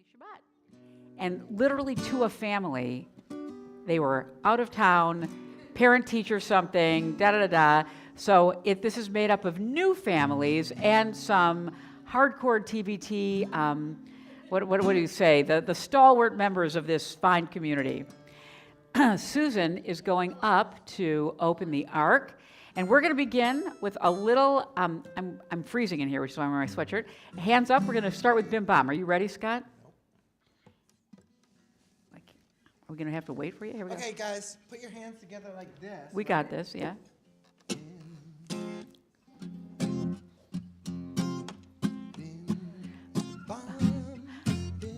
Shabbat. And literally to a family, they were out of town, parent teacher something, da-da-da-da. So this is made up of new families and some hardcore TBT, what do you say, the stalwart members of this fine community. Susan is going up to open the Ark. And we're going to begin with a little, I'm freezing in here, which is why I'm wearing my sweatshirt. Hands up, we're going to start with Bim Bam. Are you ready, Scott? Are we going to have to wait for you? Here we go. Okay, guys, put your hands together like this. We got this, yeah.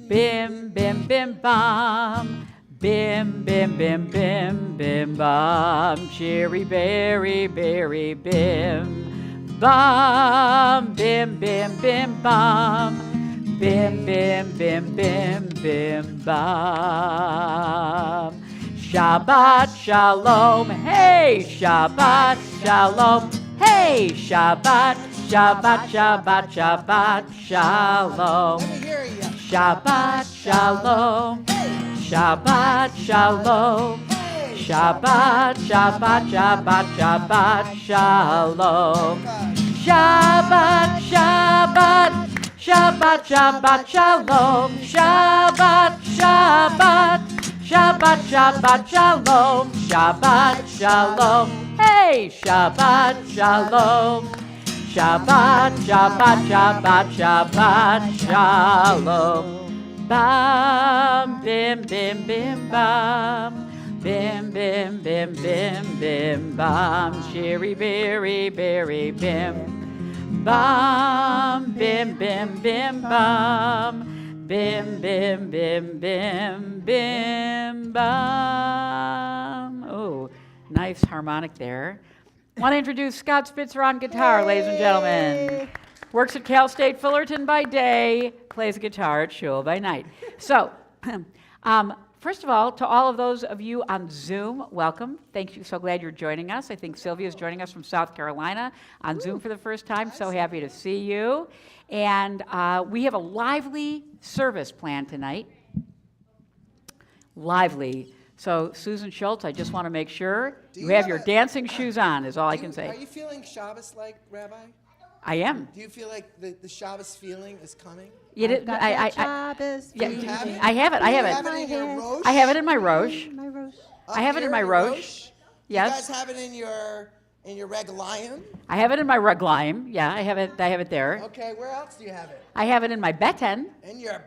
Bim, bim, bim, bam. Bim, bim, bim, bim, bim, bam. Cherry, berry, berry, bim. Bam, bim, bim, bim, bam. Bim, bim, bim, bim, bim, bam. Shabbat Shalom, hey, Shabbat Shalom, hey, Shabbat, Shabbat, Shabbat, Shabbat Shalom. Let me hear you. Shabbat Shalom, Shabbat Shalom, Shabbat, Shabbat, Shabbat, Shabbat Shalom. Shabbat, Shabbat, Shabbat, Shabbat Shalom, Shabbat, Shabbat, Shabbat, Shabbat Shalom, Shabbat Shalom, hey, Shabbat Shalom, Shabbat, Shabbat, Shabbat, Shabbat Shalom. Bam, bim, bim, bim, bam, bim, bim, bim, bim, bim, bam, cherry, berry, berry, bim, bam. bim, bim, bim, bum. Bim, bim, bim, bim, bim, bum. Oh, nice harmonic there. Want to introduce Scott Spitzer on guitar, ladies and gentlemen. Works at Cal State Fullerton by day, plays guitar at Shul by night. So, first of all, to all of those of you on Zoom, welcome. Thank you. So glad you're joining us. I think Sylvia is joining us from South Carolina on Zoom for the first time. So happy to see you. And we have a lively service planned tonight. Lively. So, Susan Schultz, I just want to make sure you have your dancing shoes on, is all I can say. Are you feeling Shabbos-like, Rabbi? I am. Do you feel like the Shabbos feeling is coming? I have it. Do you have it? I have it. Do you have it in your Rosh? I have it in my Rosh. I have it in my Your Rosh. Yes. You guys have it in your Reglayim? I have it in my Reglayim. Yeah, I have it there. Okay, where else do you have it? I have it in my Beten. In your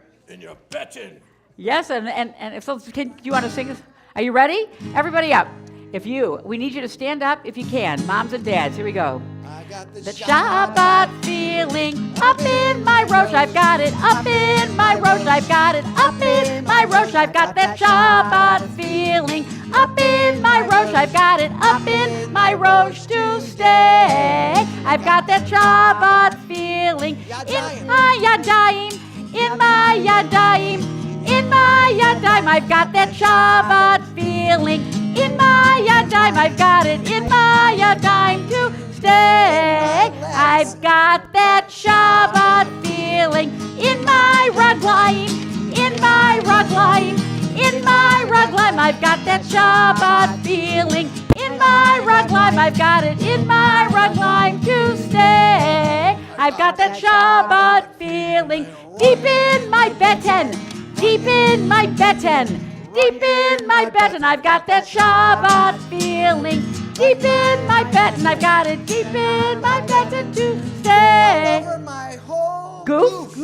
Beten. Yes, and if so, do you want to sing this? Are you ready? Everybody up. We need you to stand up if you can. Moms and dads, here we go. I got the Shabbat feeling up in my Rosh. I've got it up in my Rosh. I've got it up in my Rosh. I've got that Shabbat feeling up in my Rosh. I've got it up in my Rosh to stay. I've got that Shabbat feeling in my Yadayim, in my Yadayim. In my Yadayim, I've got that Shabbat feeling. In my Yadayim, I've got it in my Yadayim to stay. I've got that Shabbat feeling in my Raglayim, in my Raglayim, in my Raglayim. I've got that Shabbat feeling in my Raglayim. I've got it in my Raglayim to stay. I've got that Shabbat feeling deep in my Beten. Deep in my Beten, deep in my Beten, I've got that Shabbat feeling. Deep in my Beten, I've got it deep in my Beten to stay. All over my whole Goof?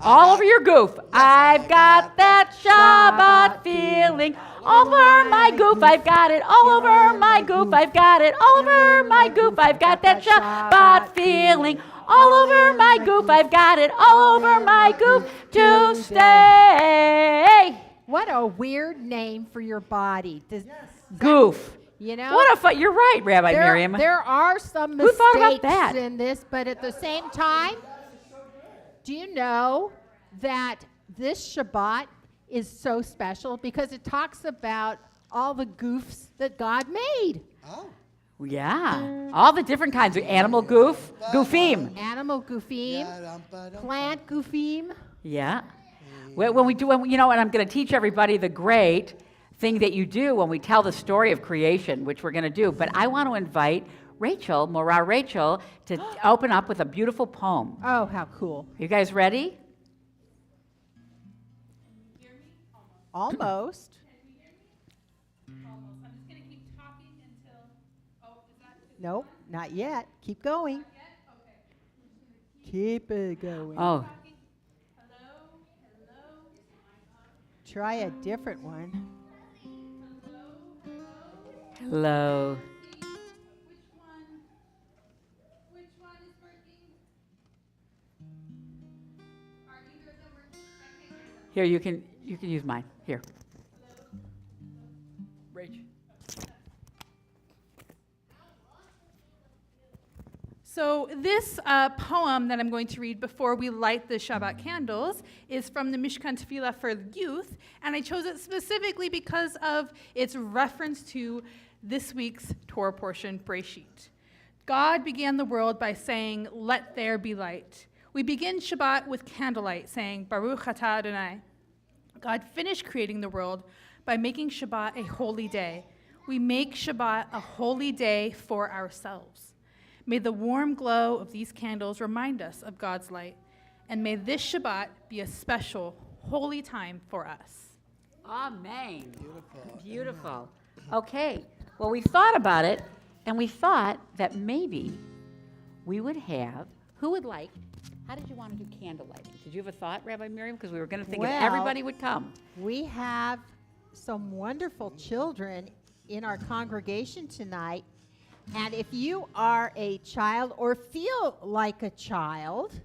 All over your goof. I've got that Shabbat feeling. All over my goof, I've got it. All over my goof, I've got it. All over my goof, I've got that Shabbat feeling. All over my goof, I've got it all over my goof to stay. What a weird name for your body. Goof. You know? What a fun, you're right, Rabbi Miriam. There are some Who thought about mistakes that? in this, but at the same time, do you know that this Shabbat is so special because it talks about all the goofs that God made? Oh. Yeah. All the different kinds of animal goof. Goofim. Animal goofim, plant goofim. Yeah. And I'm going to teach everybody the great thing that you do when we tell the story of creation, which we're going to do. But I want to invite Rachel, Morah Rachel, to open up with a beautiful poem. Oh, how cool. You guys ready? Almost. Nope, not yet. Keep going. Keep it going. Oh. Try a different one. Hello. Which one is working? Are either of them working? I can't hear them. Here, you can use mine. Here. Rachel. So this poem that I'm going to read before we light the Shabbat candles is from the Mishkan Tefillah for youth, and I chose it specifically because of its reference to this week's Torah portion, Breshit. God began the world by saying, "Let there be light." We begin Shabbat with candlelight, saying, "Baruch atah Adonai." God finished creating the world by making Shabbat a holy day. We make Shabbat a holy day for ourselves. May the warm glow of these candles remind us of God's light, and may this Shabbat be a special, holy time for us. Amen. Beautiful. Okay. Well, we thought about it, and we thought that maybe we would have, how did you want to do candlelighting? Did you have a thought, Rabbi Miriam? Because we were going to think that everybody would come. We have some wonderful children in our congregation tonight. And if you are a child or feel like a child,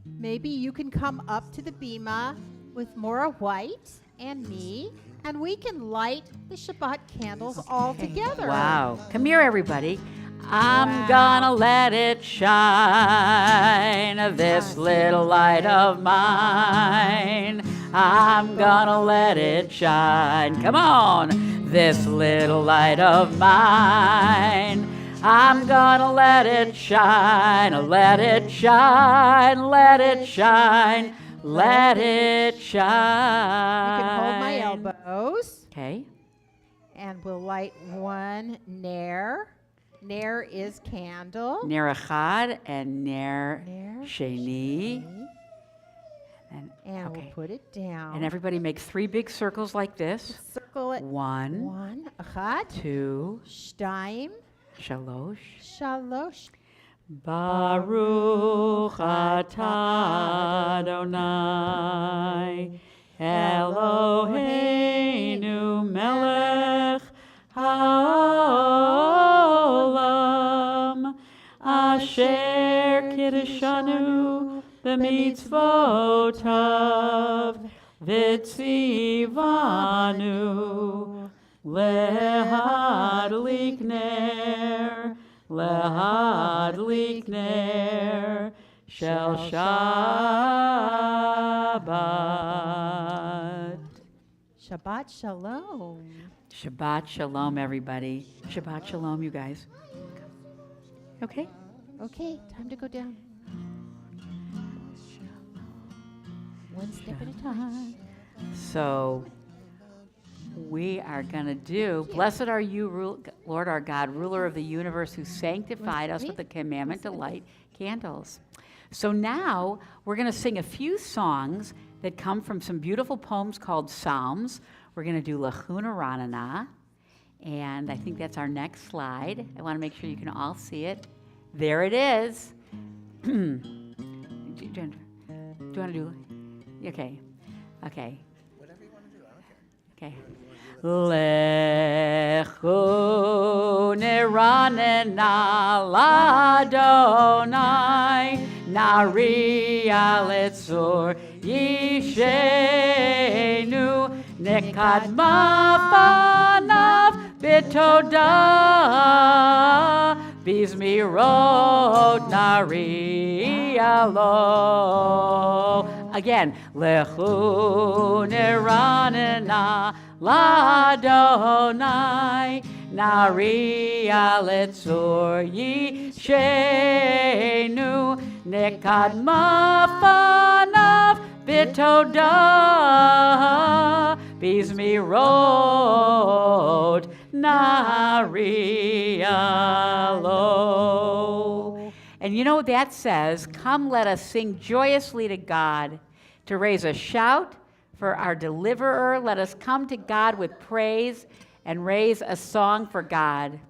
maybe you can come up to the bima with Maura White and me, and we can light the Shabbat candles all together. Wow. Come here, everybody. I'm Wow. gonna let it shine, this little light of mine. I'm gonna let it shine. Come on, this little light of mine. I'm gonna let it shine, let it shine, let it shine, let it shine. You can hold my elbows, Okay. and we'll light one ner. Ner is candle. Ner echad and ner Ner sheni. And, And okay. we'll put it down. And everybody make 3 big circles like this. Circle it. 1, One. Achat. 2, Shtaim. shalosh. Shalosh. Baruch atah Adonai Eloheinu melech haolam asher kiddushanu b'mitzvotav v'tzivanu lehadlik ner Lehadlik ner shel Shabbat. Shabbat Shalom. Shabbat Shalom, everybody. Shabbat Shalom, you guys. Okay? Okay, time to go down. One step at a time. So we are going to do, blessed are you, Lord our God, ruler of the universe, who sanctified us with the commandment to light candles. So now we're going to sing a few songs that come from some beautiful poems called Psalms. We're going to do Lachuna Ranana, and I think that's our next slide. I want to make sure you can all see it. There it is. Do you want to do? Okay. Okay. Whatever you want to do, I don't care. Okay. Lechu neranena ladonai nari aletzor yishenu nekadma fanav bitoda bizmirot nari alo. Again, lechu neranena ladonai nari aletzor yishenu nekadma fanav bitoda bizmirot nari alo. And you know what that says? Come, let us sing joyously to God, to raise a shout for our deliverer. Let us come to God with praise and raise a song for God.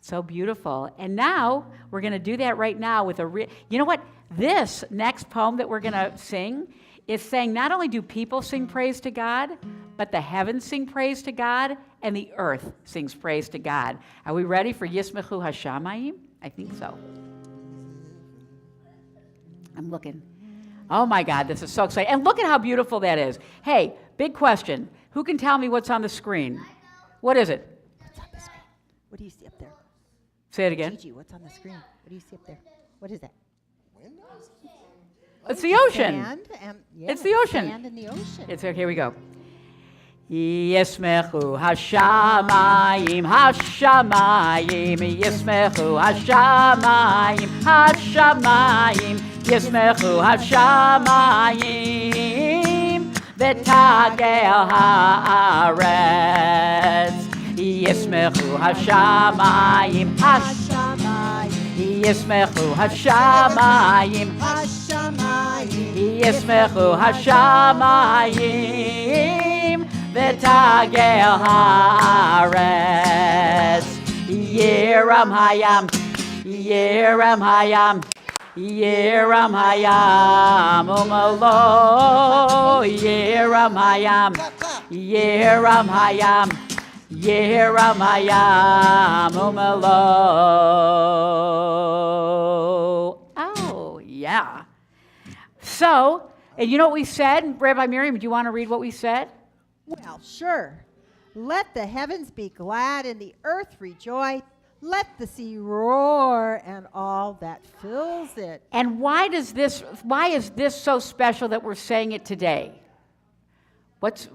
So beautiful. And now we're going to do that right now with you know what? This next poem that we're going to sing is saying not only do people sing praise to God, but the heavens sing praise to God and the earth sings praise to God. Are we ready for Yismechu Hashamayim? I think so. I'm looking. Oh my God, this is so exciting. And look at how beautiful that is. Hey, big question. Who can tell me what's on the screen? What is it? What's on the screen? What do you see up there? Say it again. Gigi, what's on the screen? What do you see up there? What is that? Windows? It's the ocean. Sand and, yeah, It's the ocean. Sand in the ocean. It's okay, here we go. Yismechu hashamayim, hashamayim, yismechu hashamayim, hashamayim, yismechu hashamayim, v'tagel haaretz. Yismechu hashamayim, hashamayim, yismechu hashamayim, hashamayim, yismechu hashamayim, v'tagel haaretz. Yeram hayam, yeram hayam, yeram hayam, umalo, yeram hayam, yeram hayam, yeram hayam, umalo. Oh, yeah. So, and you know what we said? Rabbi Miriam, do you want to read what we said? Well, sure. Let the heavens be glad and the earth rejoice. Let the sea roar and all that fills it. And why is this so special that we're saying it today?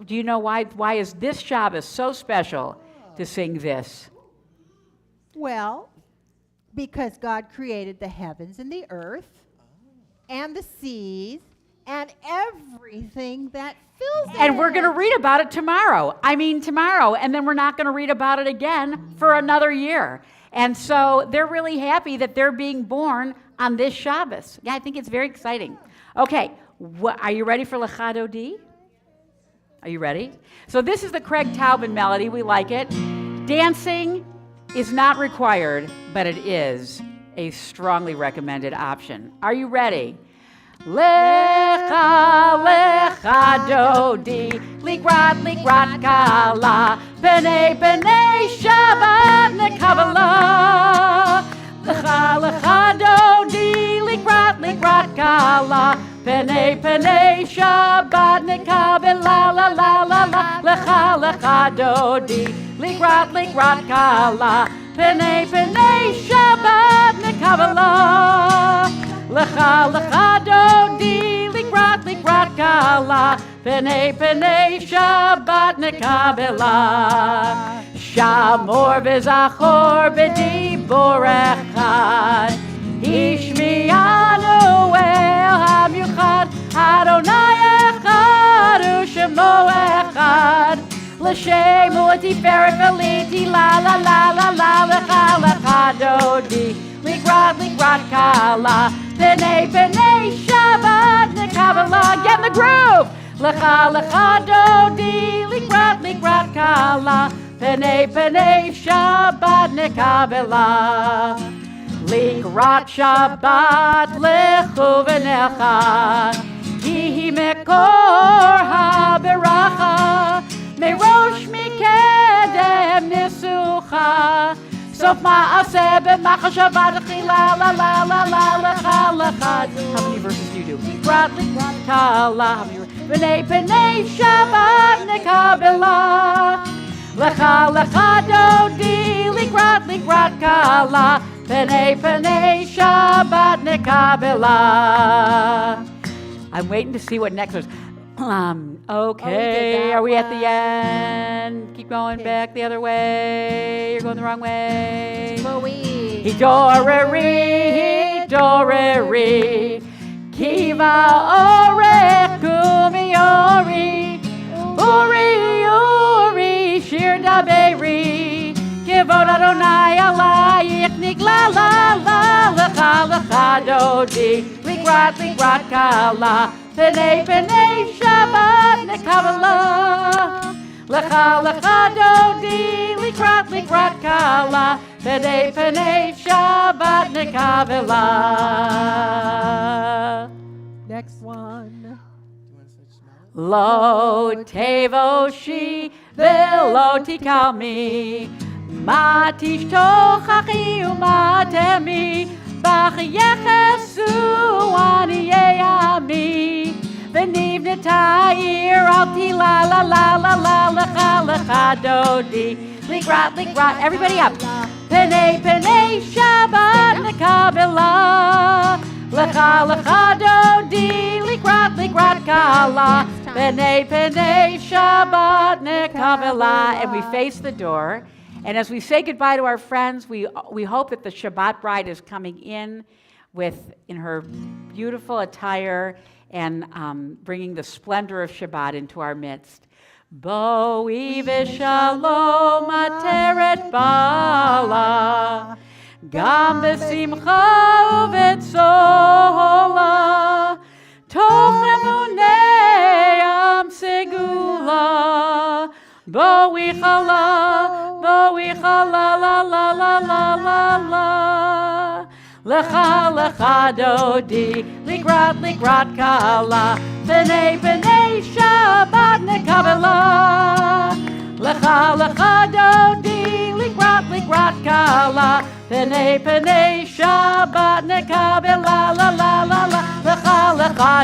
Do you know why is this Shabbos so special to sing this? Well, because God created the heavens and the earth and the seas and everything that fills it. And we're going to read about it tomorrow. And then we're not going to read about it again for another year. And so they're really happy that they're being born on this Shabbos. Yeah, I think it's very exciting. Okay, are you ready for Lecha Dodi? Are you ready? So this is the Craig Taubman melody. We like it. Dancing is not required, but it is a strongly recommended option. Are you ready? Lecha, lecha dodi, ligrat kala, b'nei Shabbat nekabala. Lecha, lecha dodi, ligrat kala, b'nei Shabbat nekabala, la la la la. Lecha dodi, ligrat kala, b'nei Shabbat nekabala. Lecha dodi, ligrat kala, b'nei Shabbat nekabela. Shamor v'zachor b'dibor echad, Ishmianu el hamiuchad, Adonai echad u'shemo echad, L'shem u'tiferet v'liti la la la la la. Lecha dodi, ligrat kala, b'nei Shabbat nekabala. Get in the groove. Lecha dodi, ligrat kala, b'nei Shabbat nekabala. Ligrat Shabbat lechu v'nechad, Hihi mekor ha'beracha, merosh mikedem nisucha. Sof ma'aseh b'machashavat chila la la la la lecha. How many verses do you do? Ligrat kala. B'nei Shabbat nekabela. Lecha dodi, ligrat kala, b'nei Shabbat nekabela. I'm waiting to see what next is. Okay, are we at the end? Keep going back the other way. You're going the wrong way. Hidoreri, kiva ore kumiori, uri, shir daberi, kivod Adonai alayich nigla la la, lecha dodi, ligrat kala, b'nei Shabbat nekabala. Lecha dodi, ligrat kala, b'nei Shabbat nekabala. Next one. Do you want to smell it? Lo tevoshi velo tikalmi, ma tishtochachi u'matemi, bach yechesu aniyei ami, v'nivneta ir alti la la la la la. Lecha dodi, ligrat, everybody up. B'nei Shabbat nekabela. Lecha dodi, ligrat kala, b'nei Shabbat nekabela. And we face the door. And as we say goodbye to our friends, we hope that the Shabbat bride is coming in her beautiful attire and bringing the splendor of Shabbat into our midst. Boi v'shalom ateret bala, gam b'simcha u'v'tzola, toch emunei am segula. Boi chala, la la la la la la. Lecha dodi, ligrat kala, b'nei Shabbat nekabela. Lecha dodi, ligrat kala, b'nei Shabbat nekabela la la la la. Lecha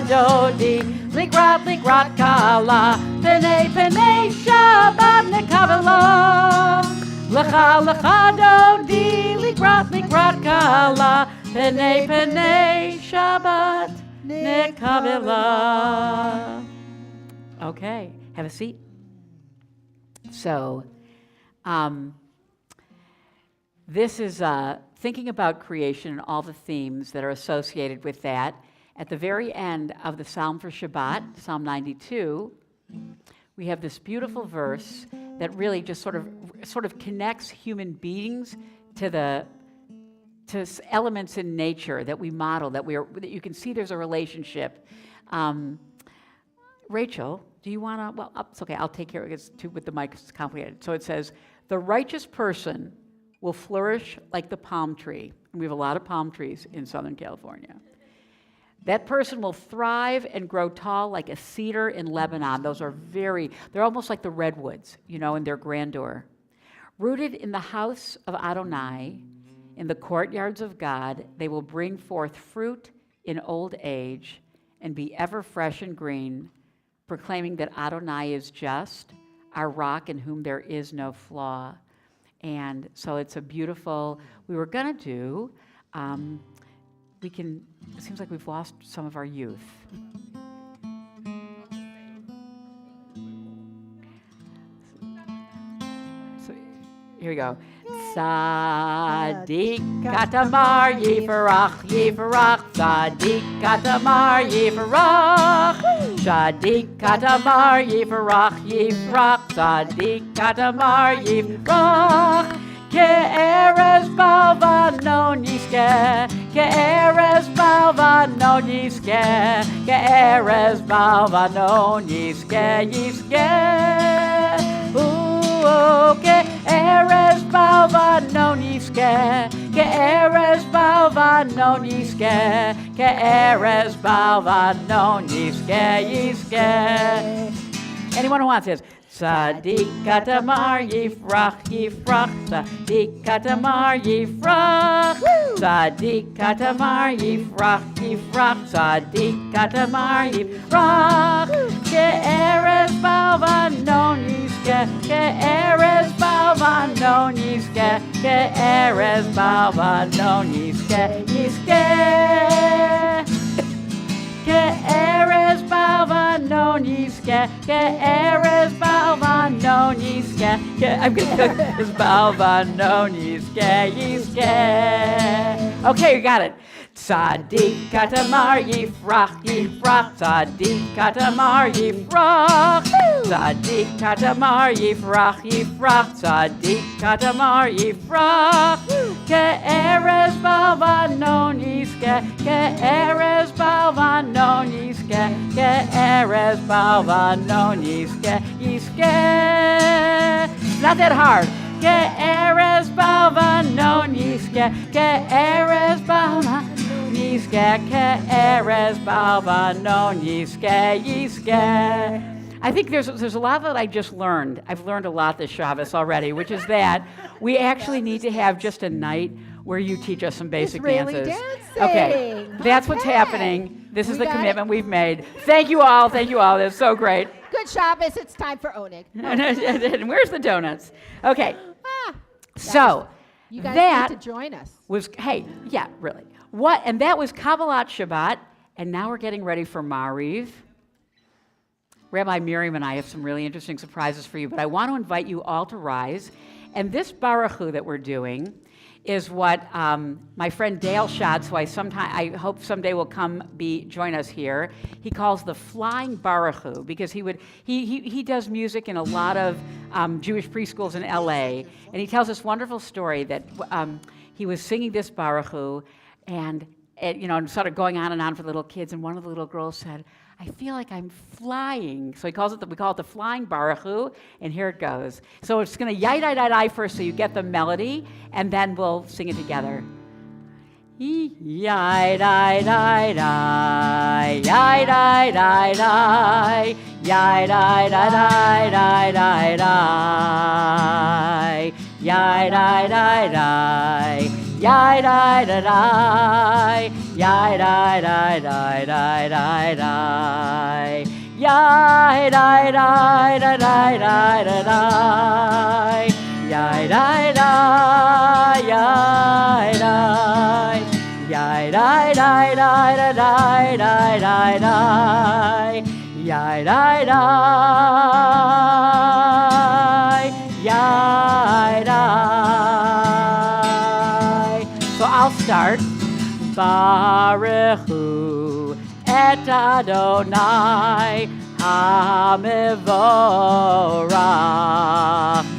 dodi, ligrat kala, pene Shabbat nekavela. Lecha dodi, ligrat kala, pene Shabbat nekavela. Okay, have a seat. So, this is thinking about creation and all the themes that are associated with that. At the very end of the Psalm for Shabbat, Psalm 92, we have this beautiful verse that really just sort of connects human beings to elements in nature that we model, that you can see there's a relationship. Rachel, do you want to? Well, it's okay. I'll take care of it with the mic. It's complicated. So it says, "The righteous person will flourish like the palm tree." And we have a lot of palm trees in Southern California. That person will thrive and grow tall like a cedar in Lebanon. They're almost like the redwoods, in their grandeur. Rooted in the house of Adonai, in the courtyards of God, they will bring forth fruit in old age and be ever fresh and green, proclaiming that Adonai is just, our rock in whom there is no flaw. And so it's a beautiful, we were going to do, it seems like we've lost some of our youth. So here we go. Tzadik katamar yifarach, tzadik katamar yifarach, tzadik katamar yifarach, tzadik katamar yifarach, ke'erez balvanon yiske, ke'erez balvanon yiske, ke'erez balvanon yiske. Ke'erez balvanon yiske, ke'erez balvanon yiske, ke'erez balvanon yiske. Anyone who wants this. Tzadik katamar yifrach, tzadik katamar yifrach, tzadik katamar yifrach, tzadik katamar yifrach, ke'erez balvanon yiske, ke'erez balvanon yiske, ke'erez balvanon yiske. Ke'erez balvanon yiske, ke'erez balvanon yiske, I'm going to cook this balvanon yiske. Okay, you got it. Tzadik katamar yifrach, tzadik katamar yifrach, tzadik katamar yifrach, tzadik katamar yifrach, ke'erez balvanon yiske, ke'erez balvanon yiske, ke'erez balvanon yiske. Not that hard. Ke'erez balvanon yiske, ke'erez balvanon yiske, ke'erez balvanon yiske. I think there's a lot that I just learned. I've learned a lot this Shabbos already, which is that we actually need to have just a night where you teach us some basic dances. Dancing. Okay, that's what's Okay. happening. This is the got commitment we've made. Thank you all. That's so great. Good Shabbos. It's time for Onig. And where's the donuts? Okay, Ah, so you guys that need to join us. was, really. And that was Kabbalat Shabbat, and now we're getting ready for Mariv. Rabbi Miriam and I have some really interesting surprises for you, but I want to invite you all to rise. And this Baruch Hu that we're doing is what my friend Dale Schatz, who I hope someday will come join us here, he calls the flying Baruch Hu, because he does music in a lot of Jewish preschools in LA, and he tells this wonderful story that he was singing this Baruch Hu, and sort of going on and on for little kids, and one of the little girls said, "I feel like I'm flying." So we call it the flying Baruch Hu, and here it goes. So it's going to yai-dai-dai-dai first so you get the melody, and then we'll sing it together. Yai-dai-dai-dai, yai-dai-dai-dai, yai-dai-dai-dai-dai-dai, yai-dai-dai-dai, yai-dai-dai-dai, Yai dai dai dai dai dai dai. Yai dai dai dai dai dai dai dai. Yai dai dai yai dai. Yai dai dai dai dai dai dai dai dai. Yai dai dai yai dai. So I'll start. Baruch Hu et Adonai HaMevorach.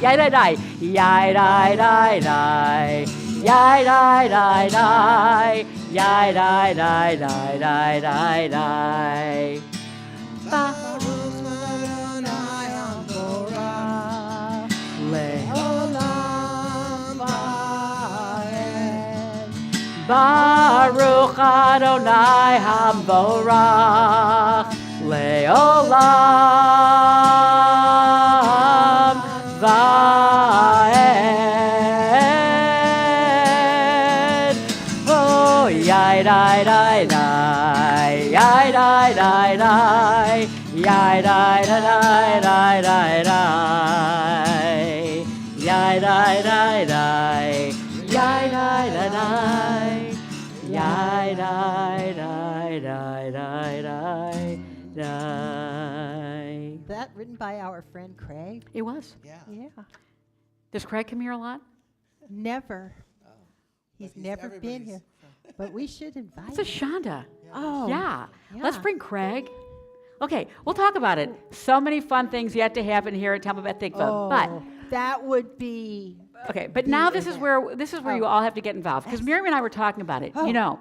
Yai dai dai, yai dai dai dai, yai dai dai dai, yai dai dai dai dai dai dai. Baruch Adonai HaMevorach Le'olam va'ed. Baruch Adonai HaMevorach Le'olam va'ed. Oh, yai dai dai dai, yai dai dai dai, yai dai dai dai dai dai, yai dai dai dai, yai dai dai dai. Yai, die, die, die, die, die, die. That written by our friend Craig? It was. Yeah. Yeah. Does Craig come here a lot? Never. Oh. He's But never been here. everybody's- But we should invite It's a him. Shonda. Oh. Yeah. Let's yeah. bring Craig. Okay, we'll talk about it. So many fun things yet to happen here at Temple Beth Tikvah. Oh, But that would be. okay, but the now this is event. where you all have to get involved because Miriam and I were talking about it. Oh. You know,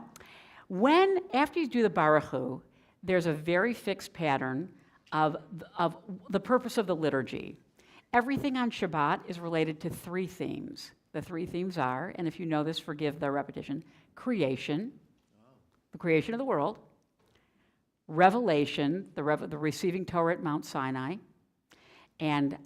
when after you do the Baruch Hu, there's a very fixed pattern of the purpose of the liturgy. Everything on Shabbat is related to three themes. The three themes are, and if you know this, forgive the repetition: creation, the creation of the world; revelation, the receiving Torah at Mount Sinai; and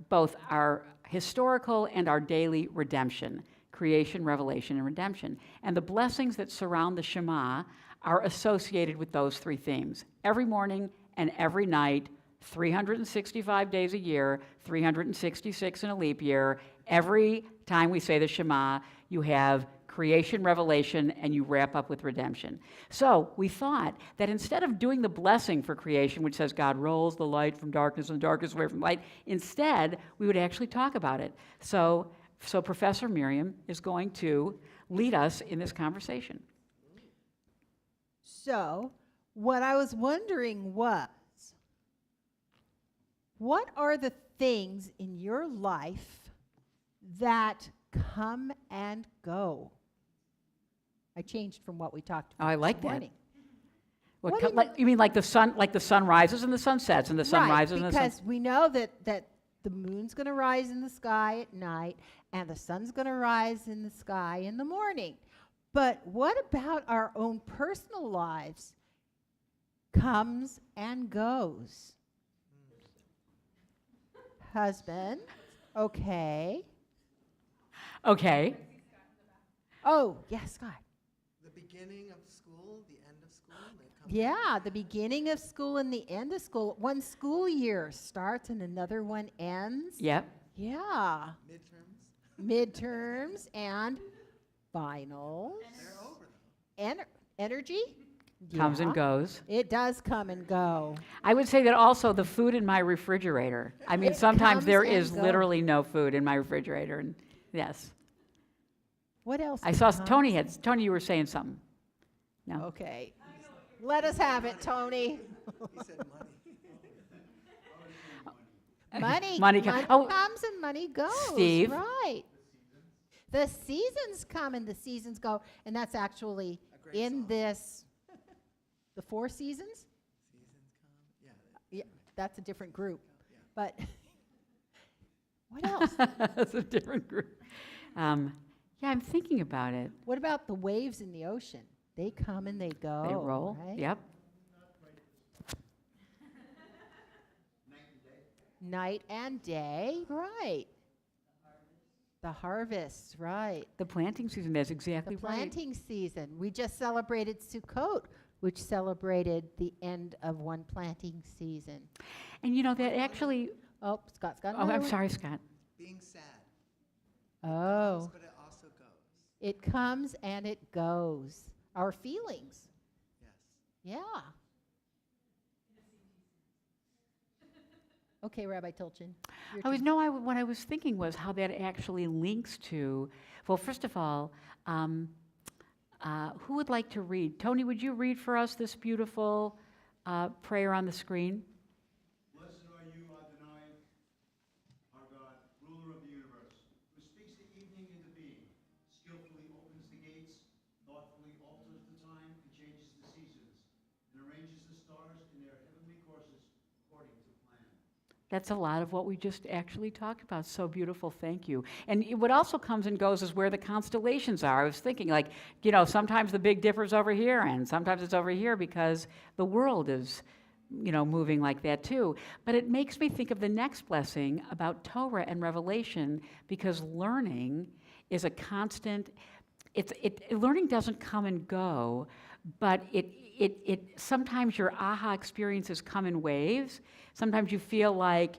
both our historical and our daily redemption, creation, revelation, and redemption. And the blessings that surround the Shema are associated with those three themes. Every morning and every night, 365 days a year, 366 in a leap year, every time we say the Shema, you have creation, revelation, and you wrap up with redemption. So we thought that instead of doing the blessing for creation, which says God rolls the light from darkness and darkness away from light, instead we would actually talk about it. So Professor Miriam is going to lead us in this conversation. So, what I was wondering was, what are the things in your life that come and go? I changed from what we talked about Oh, I like this that. morning. What, do you you mean like the sun rises and the sun sets, and the sun rises and the sun... because we know that the moon's going to rise in the sky at night, and the sun's going to rise in the sky in the morning. But what about our own personal lives? Comes and goes. Husband, okay. Okay. Oh, yes, God. The beginning of school, the end of school, they come. Yeah, the beginning of school and the end of school. One school year starts and another one ends. Yep. Yeah. Midterms, Midterms and finals. they're over though. Energy? Comes and Yeah. goes. It does come and go. I would say that also the food in my refrigerator. I mean, It sometimes comes there and is goes. literally no food in my refrigerator. And yes. What else? I saw comes? Tony, you were saying something. No. Okay. Let us have it, Tony. He said money. Money. Money oh, comes and money goes. Steve. Right. The seasons come and the seasons go. And that's actually A great in song. this, the four seasons? Seasons come. Yeah, that's a different group. Yeah. But what else? That's a different group. Yeah, I'm thinking about it. What about the waves in the ocean? They come and they go. They roll. Right? Yep. Night and day. Right. The harvest, right. The planting season, that's exactly The right. planting season. We just celebrated Sukkot, which celebrated the end of one planting season. And you know, that actually, Oh, Scott's got oh, another I'm one. sorry, Scott. Being sad. Oh, But it also goes. it comes and it goes. Our feelings. Yes. Yeah. Okay, Rabbi Tolchin. your I was, turn. no, I, what I was thinking was how that actually links to, well, first of all, who would like to read? Tony, would you read for us this beautiful prayer on the screen? Blessed are you, Adonai, our God, ruler of the universe, who speaks the evening into being, skillfully opens the gates, thoughtfully alters the time and changes the seasons, and arranges the stars in their heavenly courses according to plan. That's a lot of what we just actually talked about. So beautiful, thank you. And what also comes and goes is where the constellations are. I was thinking, like, you know, sometimes the Big Dipper's over here, and sometimes it's over here because the world is, you know, moving like that too. But it makes me think of the next blessing about Torah and Revelation, because learning is a constant. Learning doesn't come and go, but it sometimes your aha experiences come in waves. Sometimes you feel like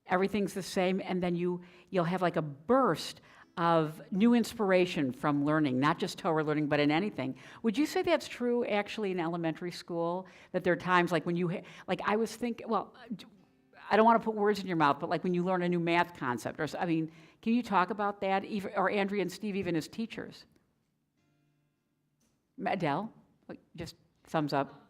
everything's the same, and then you'll have like a burst of new inspiration from learning, not just Torah learning, but in anything. Would you say that's true actually in elementary school? That there are times like when you, like I was thinking, well, I don't want to put words in your mouth, but like when you learn a new math concept, or I mean, can you talk about that, even, or Andrea and Steve, even as teachers? Adele, just thumbs up.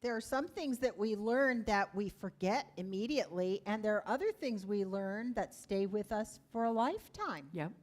There are some things that we learn that we forget immediately, and there are other things we learn that stay with us for a lifetime. Yep.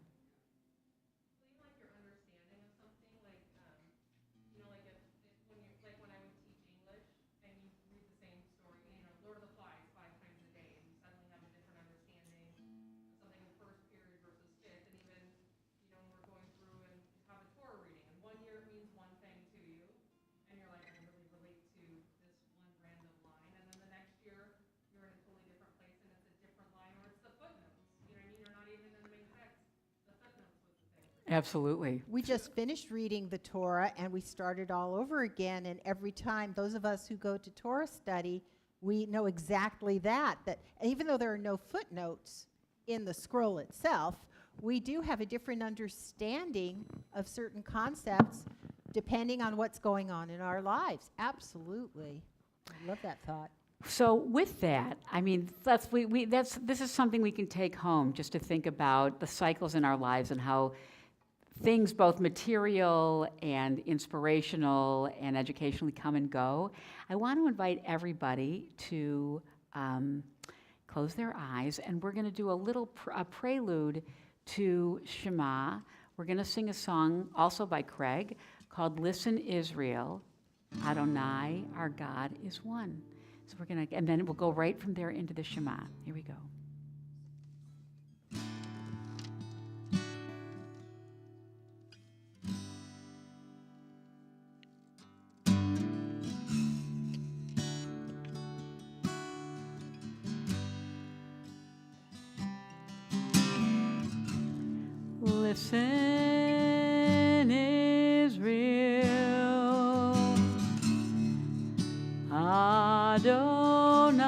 Absolutely. We just finished reading the Torah and we started all over again, and every time, those of us who go to Torah study, we know exactly that even though there are no footnotes in the scroll itself, we do have a different understanding of certain concepts depending on what's going on in our lives. Absolutely. I love that thought. So with that, I mean, this is something we can take home, just to think about the cycles in our lives and how things both material and inspirational and educationally come and go. I want to invite everybody to close their eyes, and we're going to do a little prelude to Shema. We're going to sing a song also by Craig called Listen Israel, Adonai, our God is one. So we're going to, and then we'll go right from there into the Shema. Here we go. Listen, Israel, Adonai,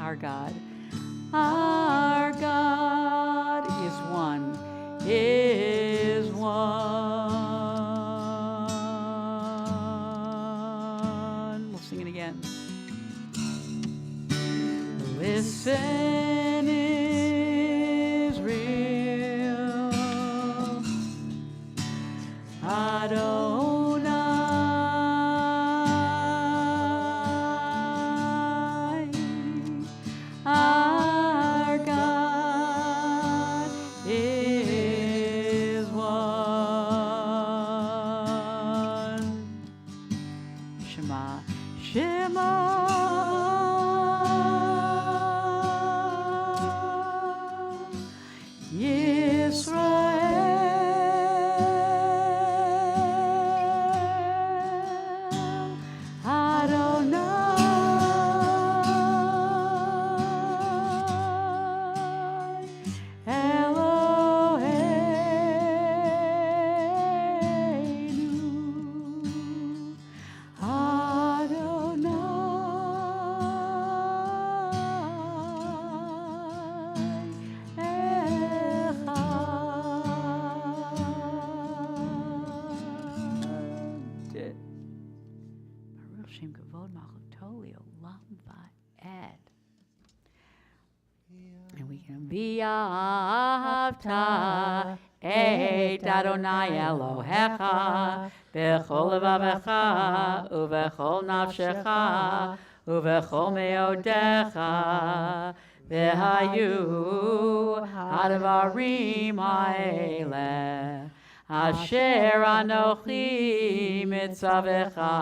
our God is one, is one. We'll sing it again. Listen, Israel, Adonai, our God is one. Shema, Shema. Israel, V'ahavta et Adonai Elohecha b'chol levavecha uv'chol nafshecha uv'chol meodecha v'hayu hadvarim ha'eleh asher anochi mitzavecha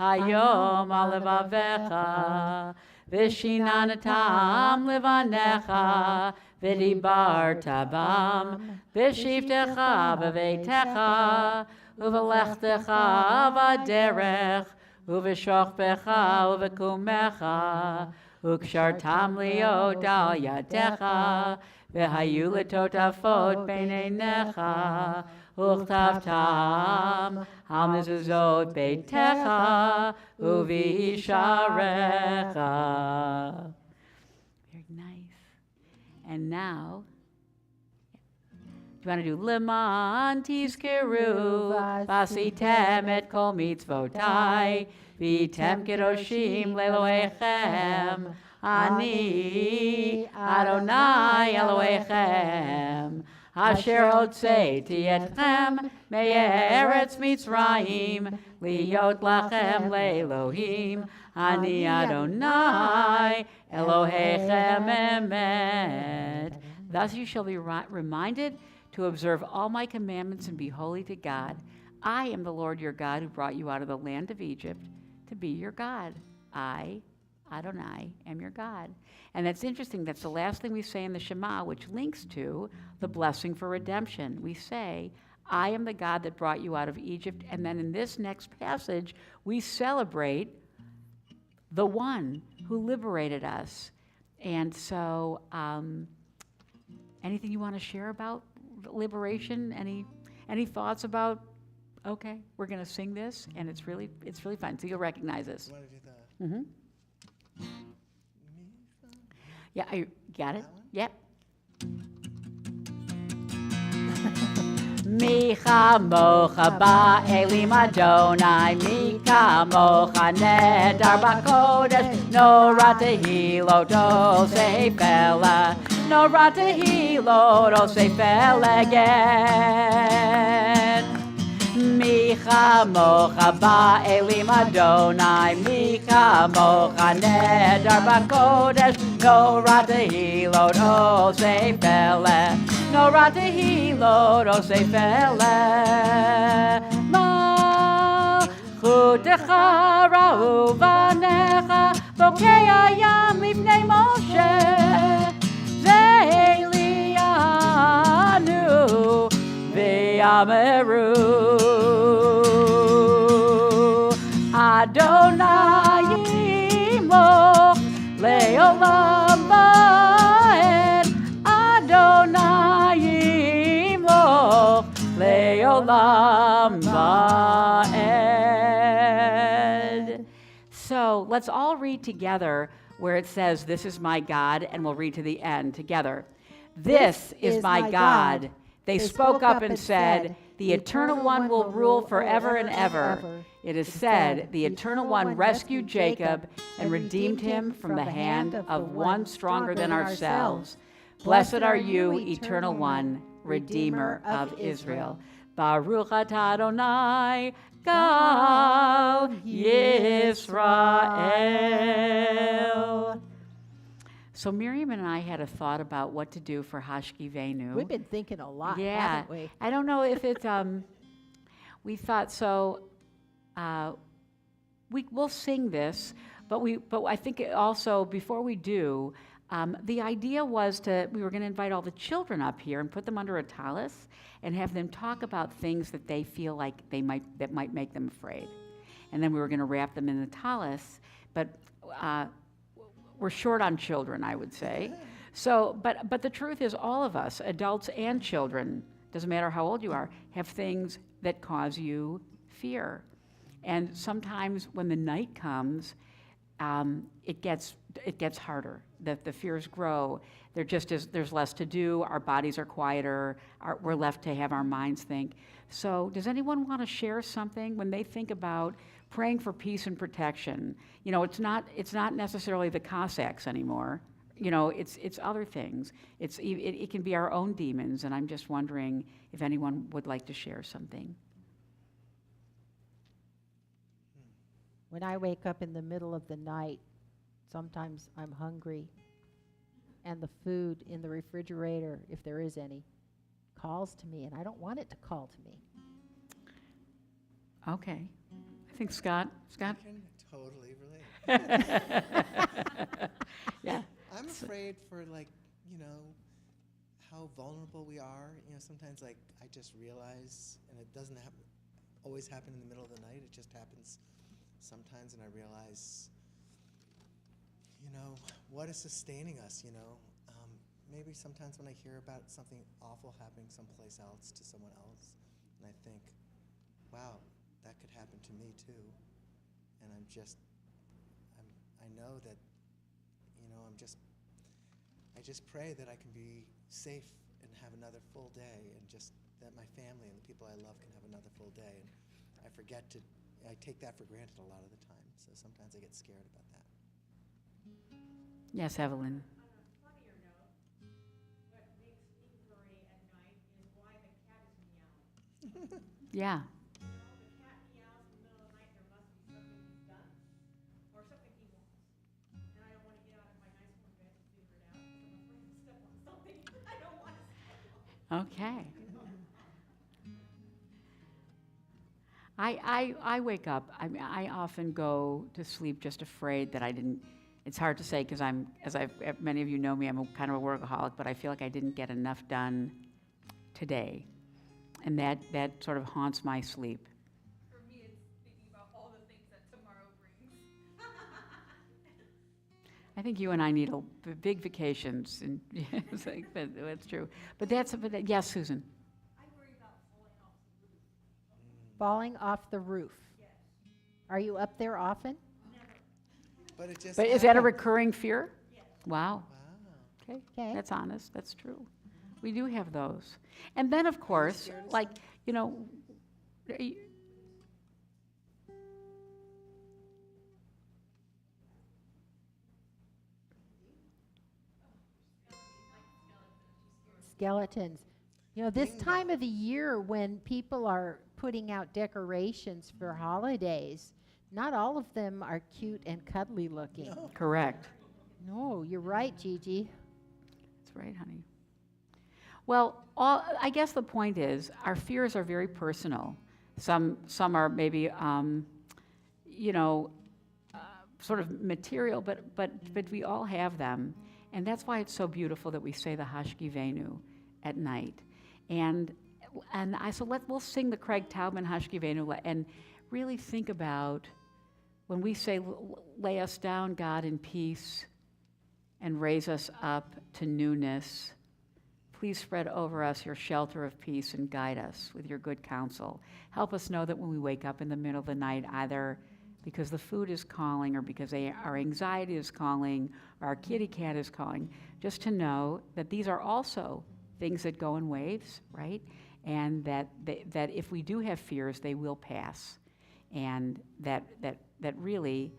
hayom al levavecha v'shinanatam levanecha v'dibarta bam v'shivtecha b'veitecha uv'lechtecha v'derech uv'shochbecha uv'kumecha ukshartam liot al yadecha v'hayu letotafot b'neinecha uchtavtam al mezuzot beitecha uvisharecha. Very nice. And now, do you want to do Leman tizkeru vasitem et kol mitzvotai v'tem kedoshim leloechem ani Adonai Elohechem asher hotzeiti etchem me'eretz Mitzrayim liot lachem le'Elohim ani Adonai Elohechem emet. Thus you shall be reminded to observe all my commandments and be holy to God. I am the Lord your God who brought you out of the land of Egypt to be your God. I, Adonai, am your God. And that's interesting. That's the last thing we say in the Shema, which links to the blessing for redemption. We say, I am the God that brought you out of Egypt. And then in this next passage, we celebrate the one who liberated us. And so, anything you want to share about liberation? Any thoughts about? Okay, we're going to sing this, and it's really fun. So you'll recognize this. You want to do that? Mm-hmm. Yeah, I got it. Yep. Micha mocha ba'elim Adonai, Micha mocha nedar b'kodesh, Nora tehilot osei fela, Nora tehilot osei feleget. Micha mocha ba'elim Adonai, Micha mocha nedar b'kodesh, Nora tehilot osei fela, Nora tehilot osei fela. Malchutecha ra'u vanecha, bokei hayam lifnei Moshe, ze'elianu v'yameru. Adonai yimloch le'olam va'ed, Adonai yimloch le'olam va'ed. So let's all read together where it says, this is my God, and we'll read to the end together. This is my God. They spoke up and said, the Eternal One will rule forever and ever. It is said, the Eternal One rescued Jacob and redeemed him from the hand of one stronger than ourselves. Blessed are you, Eternal One, Redeemer of Israel. Baruch atah Adonai, Gal Yisrael. So Miriam and I had a thought about what to do for Hashkivenu. We've been thinking a lot, Yeah, haven't we? I don't know if it's. We thought so. We'll sing this, but I think it also before we do, the idea was we were going to invite all the children up here and put them under a tallis and have them talk about things that they feel like that might make them afraid, and then we were going to wrap them in the tallis, but. We're short on children, I would say. So, but the truth is all of us, adults and children, doesn't matter how old you are, have things that cause you fear. And sometimes when the night comes, it gets harder. The fears grow. There's less to do. Our bodies are quieter. We're left to have our minds think. So does anyone want to share something when they think about praying for peace and protection? It's not necessarily the Cossacks anymore. it's other things. It can be our own demons, and I'm just wondering if anyone would like to share something. When I wake up in the middle of the night, sometimes I'm hungry, and the food in the refrigerator, if there is any, calls to me, and I don't want it to call to me. Okay. I think Scott? I can totally relate. Yeah. I'm afraid for how vulnerable we are. Sometimes I just realize, and it doesn't always happen in the middle of the night. It just happens sometimes, and I realize, what is sustaining us? Maybe sometimes when I hear about something awful happening someplace else to someone else, and I think, wow, that could happen to me too. And I know that, I just pray that I can be safe and have another full day, and just that my family and the people I love can have another full day. And I take that for granted a lot of the time. So sometimes I get scared about that. Yes, Evelyn. Yeah. Okay. I wake up. I often go to sleep just afraid that I didn't. It's hard to say because many of you know me, I'm kind of a workaholic, but I feel like I didn't get enough done today. And that sort of haunts my sleep. For me, it's thinking about all the things that tomorrow brings. I think you and I need big vacations, and that's true. But yes, Susan. I worry about falling off the roof. Falling off the roof. Yes. Are you up there often? But it just But is that a happened. recurring fear? Yes. Wow. Wow. Okay. Okay. That's honest. That's true. We do have those. And then, of course, scared of like, Skeletons. This time of the year when people are putting out decorations for holidays, not all of them are cute and cuddly looking. No. correct. No, you're right, Gigi. That's right, honey. Well, I guess the point is our fears are very personal. Some are maybe, sort of material, but we all have them. And that's why it's so beautiful that we say the Hashkivenu at night. So we'll sing the Craig Taubman Hashkivenu and really think about when we say, lay us down, God, in peace, and raise us up to newness. Please spread over us your shelter of peace and guide us with your good counsel. Help us know that when we wake up in the middle of the night, either because the food is calling or because our anxiety is calling or our kitty cat is calling, just to know that these are also things that go in waves, right? And that if we do have fears, they will pass. And that really,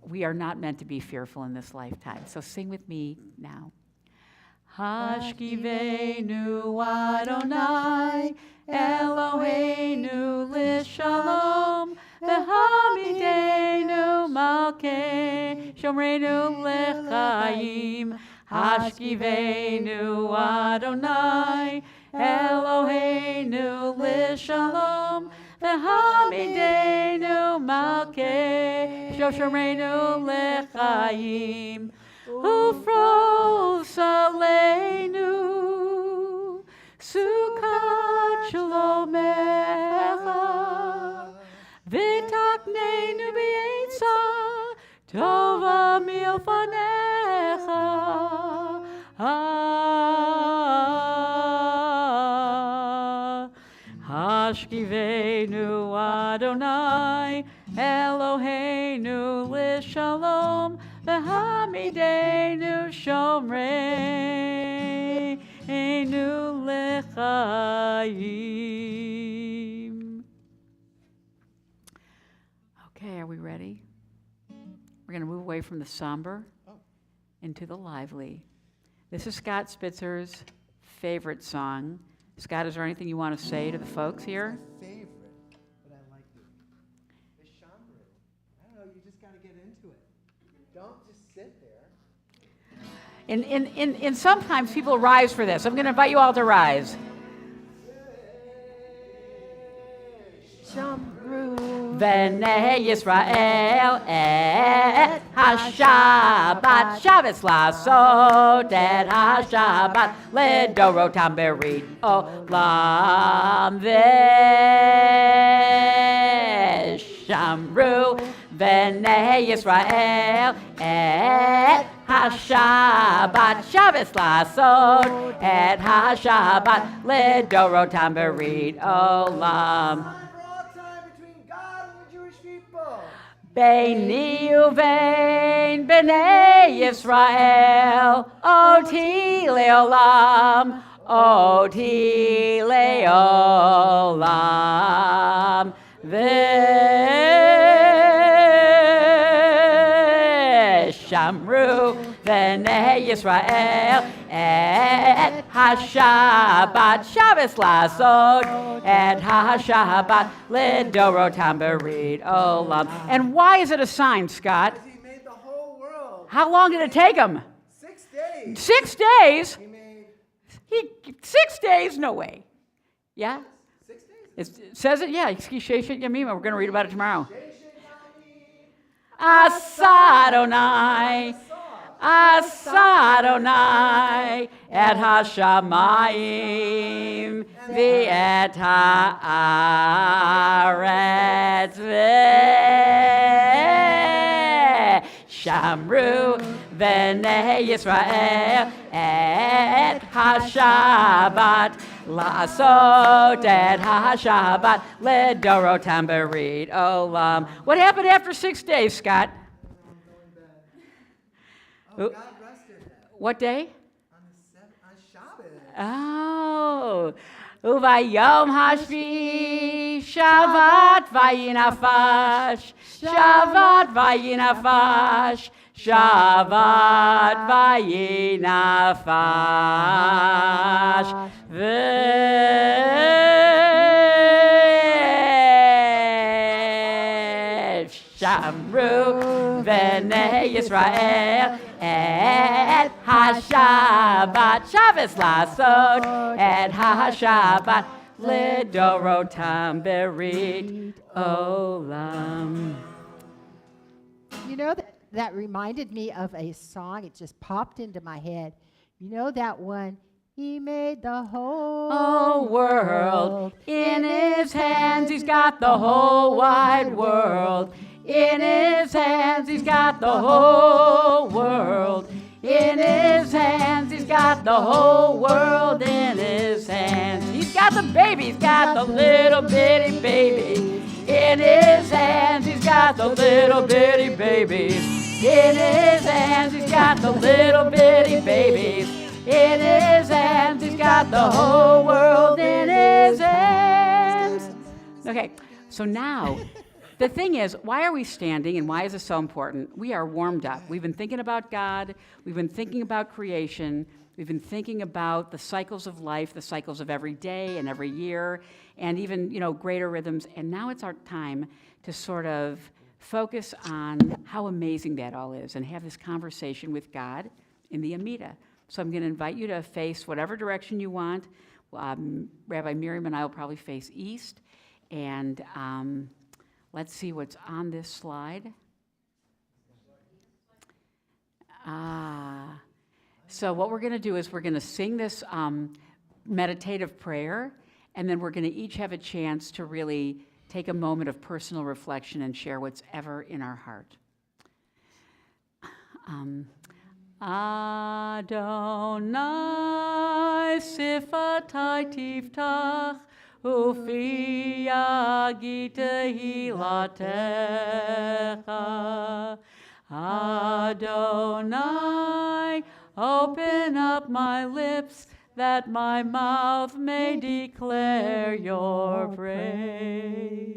we are not meant to be fearful in this lifetime. So sing with me now. Hashkivenu Adonai Eloheinu l'shalom v'hamidenu malkei shomreinu l'chaim. Hashkivenu Adonai Eloheinu l'shalom v'hamidenu malkei shomreinu l'chaim. Ufros aleinu sukat shalomecha v'takneinu b'yetza tova milfanecha Hashkivenu Adonai Eloheinu l'shalom v'hamidenu shomreinu l'chaim. Okay, are we ready? We're going to move away from the somber into the lively. This is Scott Spitzer's favorite song. Scott, is there anything you want to say to the folks here? My favorite, but I like it. The Shambru. I don't know, you just got to get into it. Don't just sit there. And sometimes people rise for this. I'm going to invite you all to rise. V'nei Yisrael et ha-Shabbat Shabbos la'asot et ha-Shabbat ledorotam berit olam v'shamru v'nei Yisrael et ha-Shabbat Shabbos la'asot et ha-Shabbat ledorotam berit olam. Beini uvein b'nei Yisrael, oti leolam, oti leolam, v'shamru b'nei Yisrael, et ha-Shabbat Shabbos la'asot, et ha-Shabbat ledorotam berit olam. And why is it a sign, Scott? He made the whole world. How long did it take him? 6 days. 6 days? He made 6 days? No way. Yeah? 6 days. It says it, yeah. Sheshet Yamima. We're going to read about it tomorrow. Asa Adonai, Asa Adonai, et hashamayim, v'et haaretz, v'shamru, v'nei Yisrael, et ha-Shabbat, la'asot et ha-Shabbat, ledorotam berit olam. What happened after 6 days, Scott? Oh, God rested What day? on Shabbos. Oh. Uvayom hashvi Shabbat vayinafash, Shabbat vayinafash, Shabbat vayinafash, v'shamru v'nei Yisrael et ha-Shabbat Shabbos la'asot et ha-Shabbat ledorotam berit olam. You know, that reminded me of a song. It just popped into my head. You know that one? He made the whole World in his hands, he's got the whole wide world. In his hands, he's got the whole world. In his hands, he's got the whole world in his hands. He's got the baby, he's got the little bitty baby. In his hands, he's got the little bitty babies. In his hands, he's got the little bitty babies. In his hands, he's got the whole world in his hands. Okay, so now, the thing is, why are we standing and why is this so important? We are warmed up. We've been thinking about God. We've been thinking about creation. We've been thinking about the cycles of life, the cycles of every day and every year, and even, greater rhythms. And now it's our time to sort of focus on how amazing that all is and have this conversation with God in the Amida. So I'm going to invite you to face whatever direction you want. Rabbi Miriam and I will probably face east. And let's see what's on this slide. So what we're going to do is we're going to sing this meditative prayer, and then we're going to each have a chance to really take a moment of personal reflection and share what's ever in our heart. Adonai sifatai tiftach ufi yagit hilatecha. Adonai, open up my lips that my mouth may declare your praise.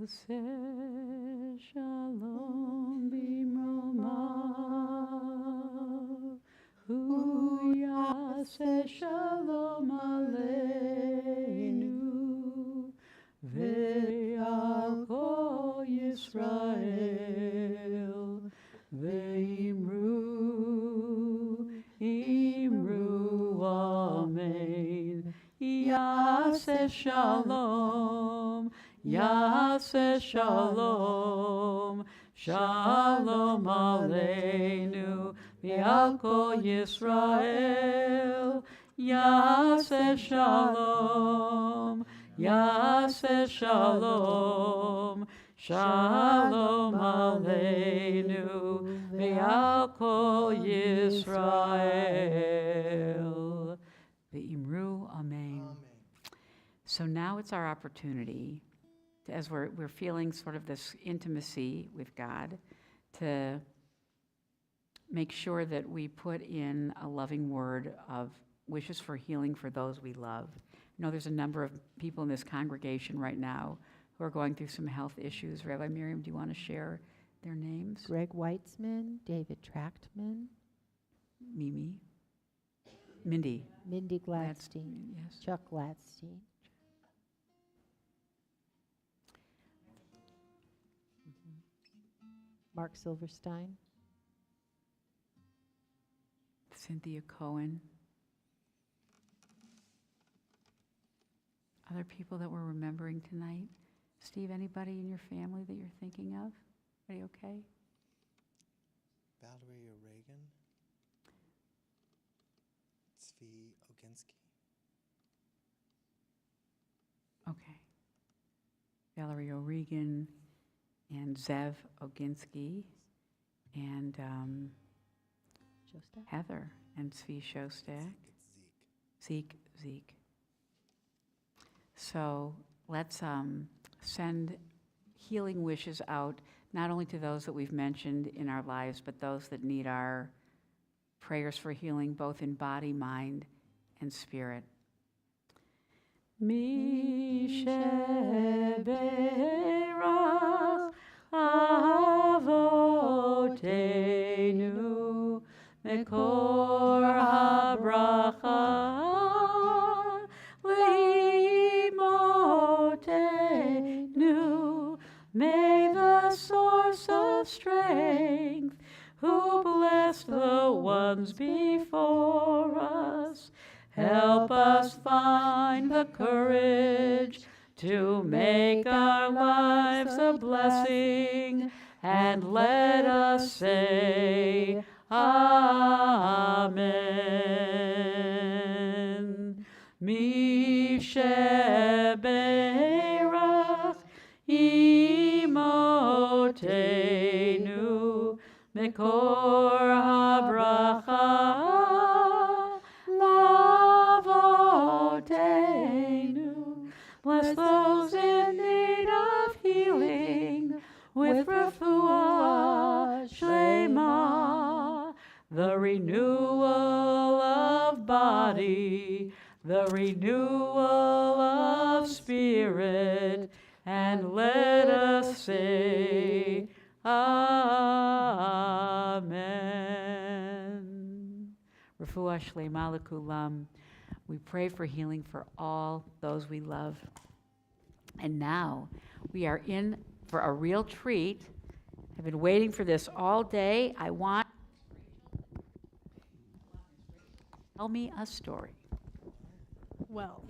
Oseh shalom bimromav, hu yaseh shalom aleinu, ve'al kol Yisrael, ve'imru, imru amen. Yaseh shalom, Yaseh shalom, shalom aleinu, ve'al kol Yisrael. Yaseh shalom, Yaseh shalom, shalom aleinu, ve'al kol Yisrael. Ve'imru amen. Amen. So now it's our opportunity, to, as we're feeling sort of this intimacy with God, to make sure that we put in a loving word of wishes for healing for those we love. I know there's a number of people in this congregation right now who are going through some health issues. Rabbi Miriam, do you want to share their names? Greg Weitzman, David Trachtman, Mimi. Mindy. Mindy Gladstein, Yes. Chuck Gladstein. Mark Silverstein, Cynthia Cohen. Other people that we're remembering tonight? Steve, anybody in your family that you're thinking of? Are you okay? Valerie O'Regan. Zvi Oginski. Okay. Valerie O'Regan and Zev Oginski and Shostak. Heather and Zvi Shostak. It's Zeke. Zeke. So let's send healing wishes out, not only to those that we've mentioned in our lives, but those that need our prayers for healing, both in body, mind, and spirit. Mi sheberach avoteinu mekor habracha leimotenu. May the source of strength, who blessed the ones before us, help us find the courage to make our lives a blessing, and let us say Amen. Mi sheberach imotenu mekor habracha lavotenu. Bless those in need of healing with refuah shlema, the renewal of body, the renewal of spirit, and let us say Amen. Refuah shlema lekulam. We pray for healing for all those we love. And now we are in for a real treat. I've been waiting for this all day. I want tell me a story. Well,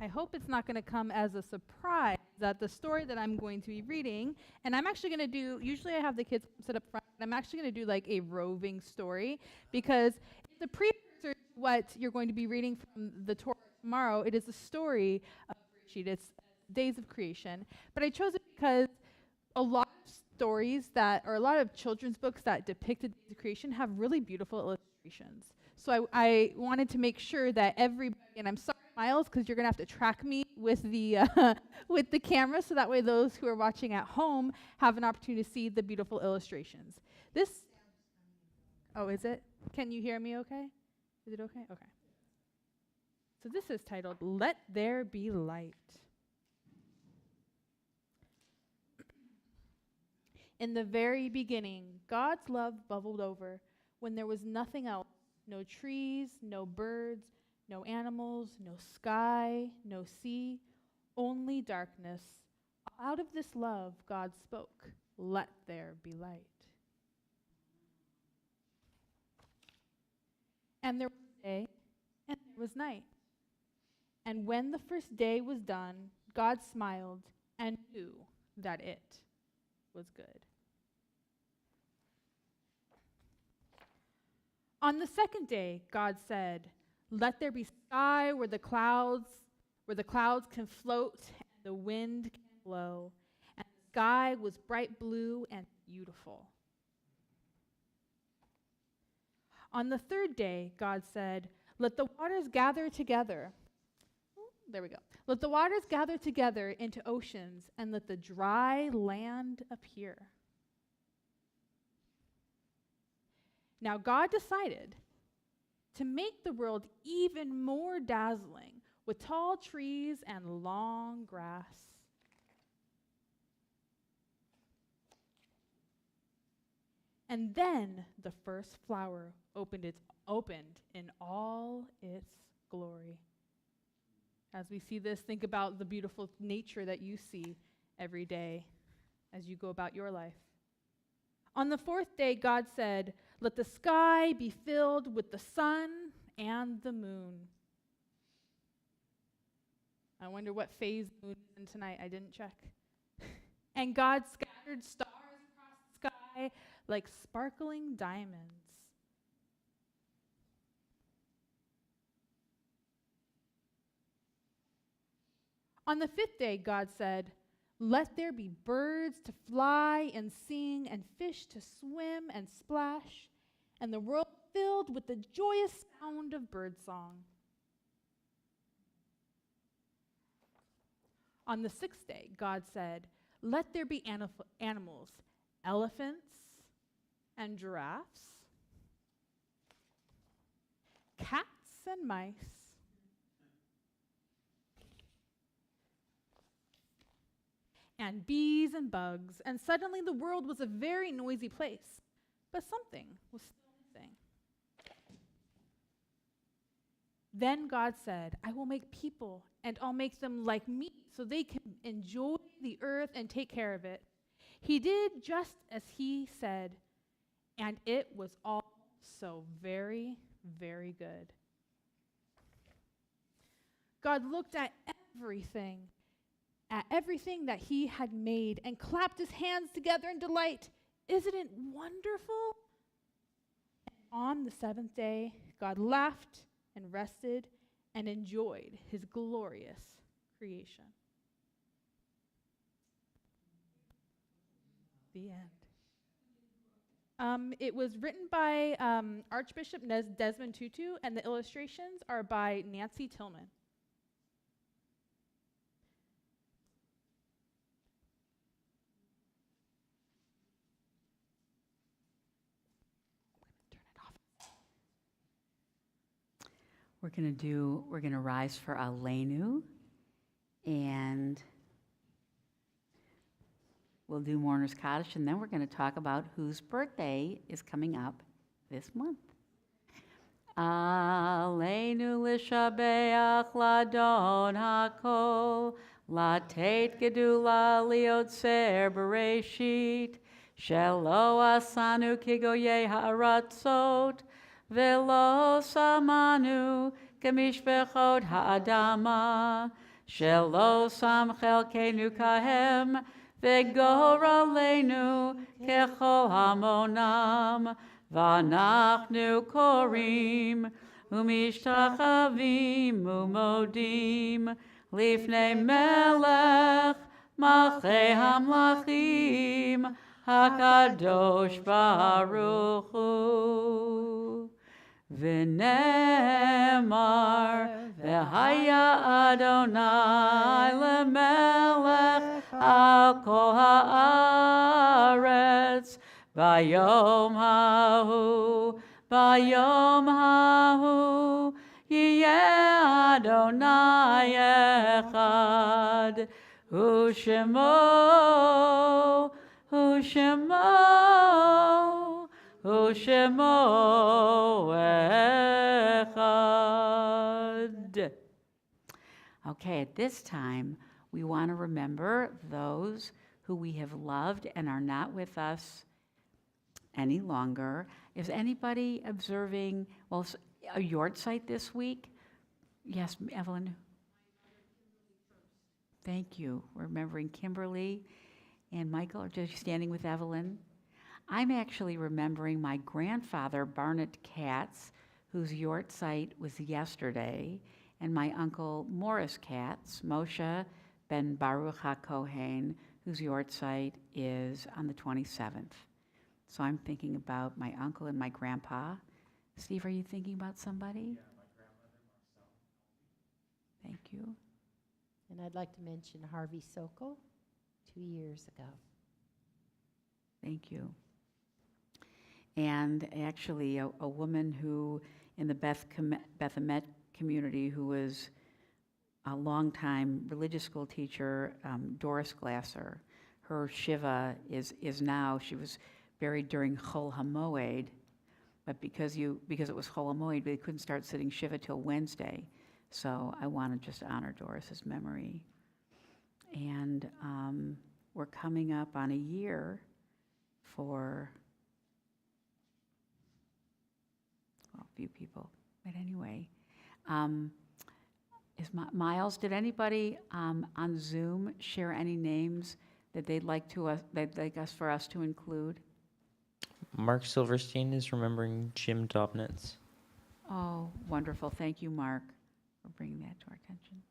I hope it's not going to come as a surprise that the story that I'm going to be reading, and I'm actually going to do, usually I have the kids sit up front, I'm actually going to do like a roving story, because it's a precursor to what you're going to be reading from the Torah tomorrow. It is a story of Bereshit. It's days of creation. But I chose it because a lot of stories that, or a lot of children's books that depicted days of creation have really beautiful illustrations. So I wanted to make sure that everybody, and I'm sorry, Miles, because you're going to have to track me with the with the camera, so that way those who are watching at home have an opportunity to see the beautiful illustrations. This, oh, is it? Can you hear me okay? Is it okay? Okay. So this is titled, Let There Be Light. In the very beginning, God's love bubbled over when there was nothing else. No trees, no birds, no animals, no sky, no sea, only darkness. Out of this love, God spoke, "Let there be light." And there was day, and there was night. And when the first day was done, God smiled and knew that it was good. On the second day, God said, "Let there be sky where the clouds can float and the wind can blow." And the sky was bright blue and beautiful. On the third day, God said, "Let the waters gather together." There we go. "Let the waters gather together into oceans, and let the dry land appear." Now God decided to make the world even more dazzling with tall trees and long grass. And then the first flower opened in all its glory. As we see this, think about the beautiful nature that you see every day as you go about your life. On the fourth day, God said, "Let the sky be filled with the sun and the moon." I wonder what phase the moon is in tonight. I didn't check. And God scattered stars across the sky like sparkling diamonds. On the fifth day, God said, "Let there be birds to fly and sing and fish to swim and splash, and the world filled with the joyous sound of birdsong." On the sixth day, God said, "Let there be animals, elephants and giraffes, cats and mice, and bees and bugs." And suddenly the world was a very noisy place, but something was still missing. Then God said, "I will make people, and I'll make them like me, so they can enjoy the earth and take care of it." He did just as he said, and it was all so very, very good. God looked at everything that he had made, and clapped his hands together in delight. Isn't it wonderful? And on the seventh day, God laughed and rested and enjoyed his glorious creation. The end. It was written by Archbishop Desmond Tutu, and the illustrations are by Nancy Tillman. We're going to rise for Aleinu, and we'll do Mourner's Kaddish, and then we're going to talk about whose birthday is coming up this month. Aleinu l'shabeach ladon hakol, latet gedula liotzer bereshit, shelo asanu kigoye ha'aratzot, velo samanu kemishpechot ha'adama, shelo sam chelkenu kahem, vegoralenu kechol hamonam, vanachnu korim, umishtachavim umodim, lifnei melech, malchei hamlachim, hakadosh baruch hu. V'nemar, v'haya Adonai lemelech al kol haaretz, bayom hahu, yiyeh Adonai echad, hu shemo, Ushemo, Ushemo Echad. Okay, at this time, we want to remember those who we have loved and are not with us any longer. Is anybody observing, a yard site this week? Yes, Evelyn? Thank you. Remembering Kimberly and Michael are just standing with Evelyn. I'm actually remembering my grandfather, Barnett Katz, whose yort site was yesterday, and my uncle Morris Katz, Moshe ben Baruch HaKohen, whose yort site is on the 27th. So I'm thinking about my uncle and my grandpa. Steve, are you thinking about somebody? Yeah, my grandmother, Marcel. Thank you. And I'd like to mention Harvey Sokol, 2 years ago. Thank you. And actually, a woman who, in the Beth Emet community, who was a longtime religious school teacher, Doris Glasser, her Shiva is now, she was buried during Chol HaMoed, but because it was Chol HaMoed, they couldn't start sitting Shiva till Wednesday. So I want to just honor Doris's memory. And we're coming up on a year for, well, a few people, but anyway. Miles, did anybody on Zoom share any names that they'd like for us to include? Mark Silverstein is remembering Jim Dobnitz. Oh, wonderful. Thank you, Mark, for bringing that to our attention.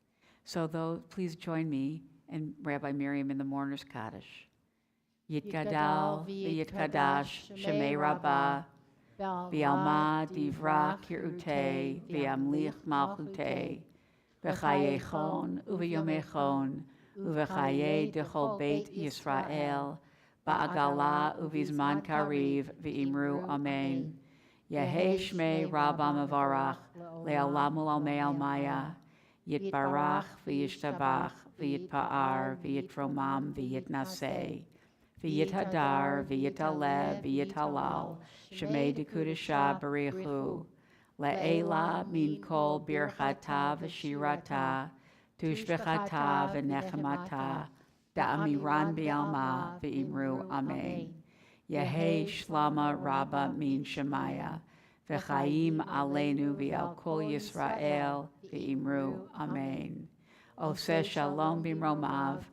So please join me and Rabbi Miriam in the Mourner's Kaddish. Yitgadal v'yitkadash shemei Rabbah v'alma divra kirutei v'amlich malchutei v'chayechon uv'yomechon uv'chayei dechol beit Yisrael ba'agala uv'izman kariv v'imru amen. Yehei shmei Rabbah mevarach le'olam u'lamei almaya yitbarach v'yishtabach v'yitpa'ar v'yitromam v'yitnaseh v'yithadar v'yitaleh v'yitalal shemei dekudesha barichu le'ela min kol birchata v'shirata tushbechata v'nechemata da'amiran bi'alma v'imru amen. Yehei shlama Rabbah min shemaya v'chaim aleinu v'al kol Yisrael v'imru amen. Oseh shalom b'mromav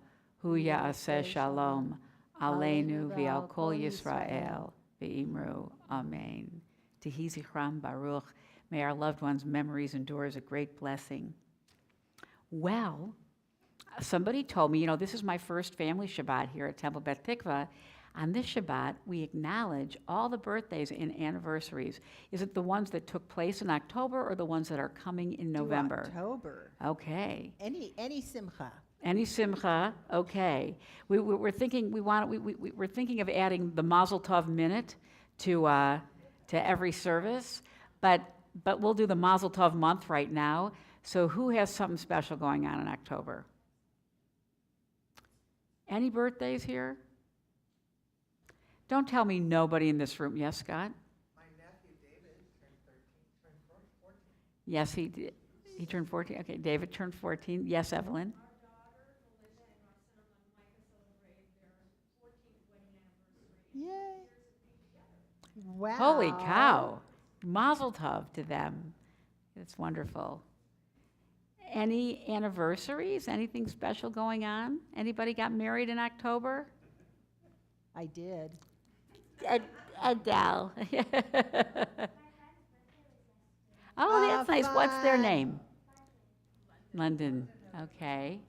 hu ya'aseh shalom aleinu v'al kol Yisrael v'imru amen. Tehi zichram baruch. May our loved ones' memories endure as a great blessing. Well, somebody told me, this is my first family Shabbat here at Temple Beth Tikvah. On this Shabbat, we acknowledge all the birthdays and anniversaries. Is it the ones that took place in October or the ones that are coming in November? October. Okay. Any simcha. Any simcha? Okay. We're thinking we're thinking of adding the Mazel Tov minute to every service, but we'll do the Mazel Tov month right now. So who has something special going on in October? Any birthdays here? Don't tell me nobody in this room. Yes, Scott? My nephew David turned 14. Yes, he did. He turned 14. Okay, David turned 14. Yes, Evelyn? Our daughter, Melissa, and our son-in-law, Micah, celebrated their 14th wedding anniversary. Yay. Wow. Holy cow. Mazel tov to them. It's wonderful. Any anniversaries? Anything special going on? Anybody got married in October? I did. Adele. Oh, that's nice. What's their fun. name? London. Okay.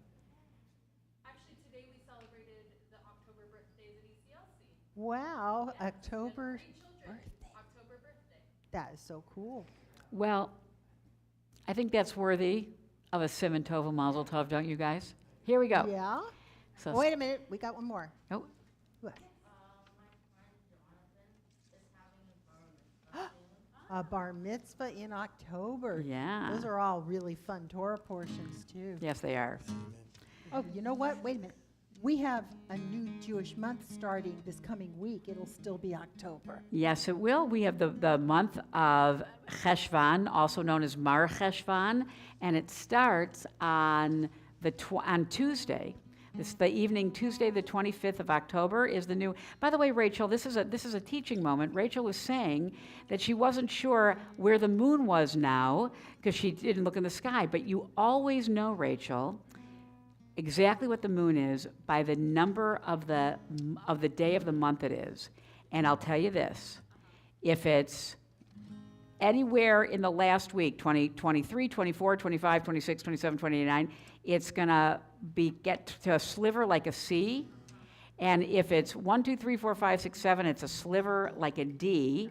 Actually, today we celebrated the October birthdays at ECLC. Wow, October Three children. birthday. October birthday. That is so cool. Well, I think that's worthy of a Simon Tova Mazel Tov, don't you guys? Here we go. Yeah. So, Wait a minute, we got one more. oh, What? A bar mitzvah in October. yeah. Those are all really fun Torah portions too. Yes, they are. Oh, you know what? Wait a minute. we have a new Jewish month starting this coming week. It'll still be October. Yes, it will. We have the month of Cheshvan, also known as Mar Cheshvan, and it starts on on Tuesday. This the evening, Tuesday, the 25th of October is the new. By the way, Rachel, this is a teaching moment. Rachel was saying that she wasn't sure where the moon was now because she didn't look in the sky. But you always know, Rachel, exactly what the moon is by the number of the day of the month it is. And I'll tell you this: if it's anywhere in the last week, 20, 23, 24, 25, 26, 27, 29, it's going to get to a sliver like a C. And if it's 1, 2, 3, 4, 5, 6, 7, it's a sliver like a D.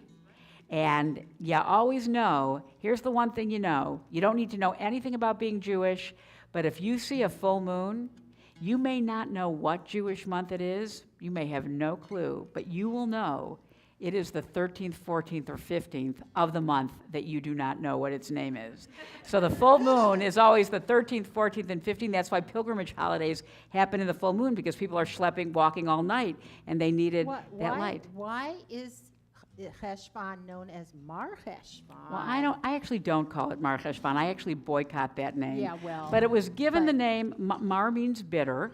And you always know, here's the one thing you know. You don't need to know anything about being Jewish, but if you see a full moon, you may not know what Jewish month it is. You may have no clue, but you will know it is the 13th, 14th, or 15th of the month that you do not know what its name is. So the full moon is always the 13th, 14th, and 15th. That's why pilgrimage holidays happen in the full moon, because people are schlepping, walking all night, and they needed that light. Why is Cheshvan known as Mar Cheshvan? Well, I actually don't call it Mar Cheshvan. I actually boycott that name. Yeah, well, but it was given the but- name, Mar means bitter.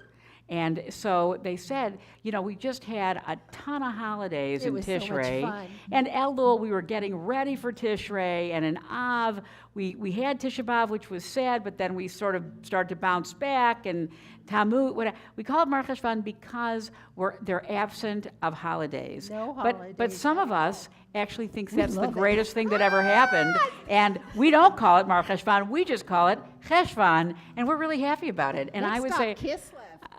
And so they said, we just had a ton of holidays It in was so much Tishrei. fun. And Elul, we were getting ready for Tishrei. And in Av, we had Tisha B'Av, which was sad, but then we sort of started to bounce back. And Tammuz, we call it Mar Cheshvan because they're absent of holidays. No But holidays some of at all. us actually thinks that's the love it. greatest thing that ever happened. And we don't call it Mar Cheshvan. We just call it Cheshvan. And we're really happy about it. And I would say... Kislev.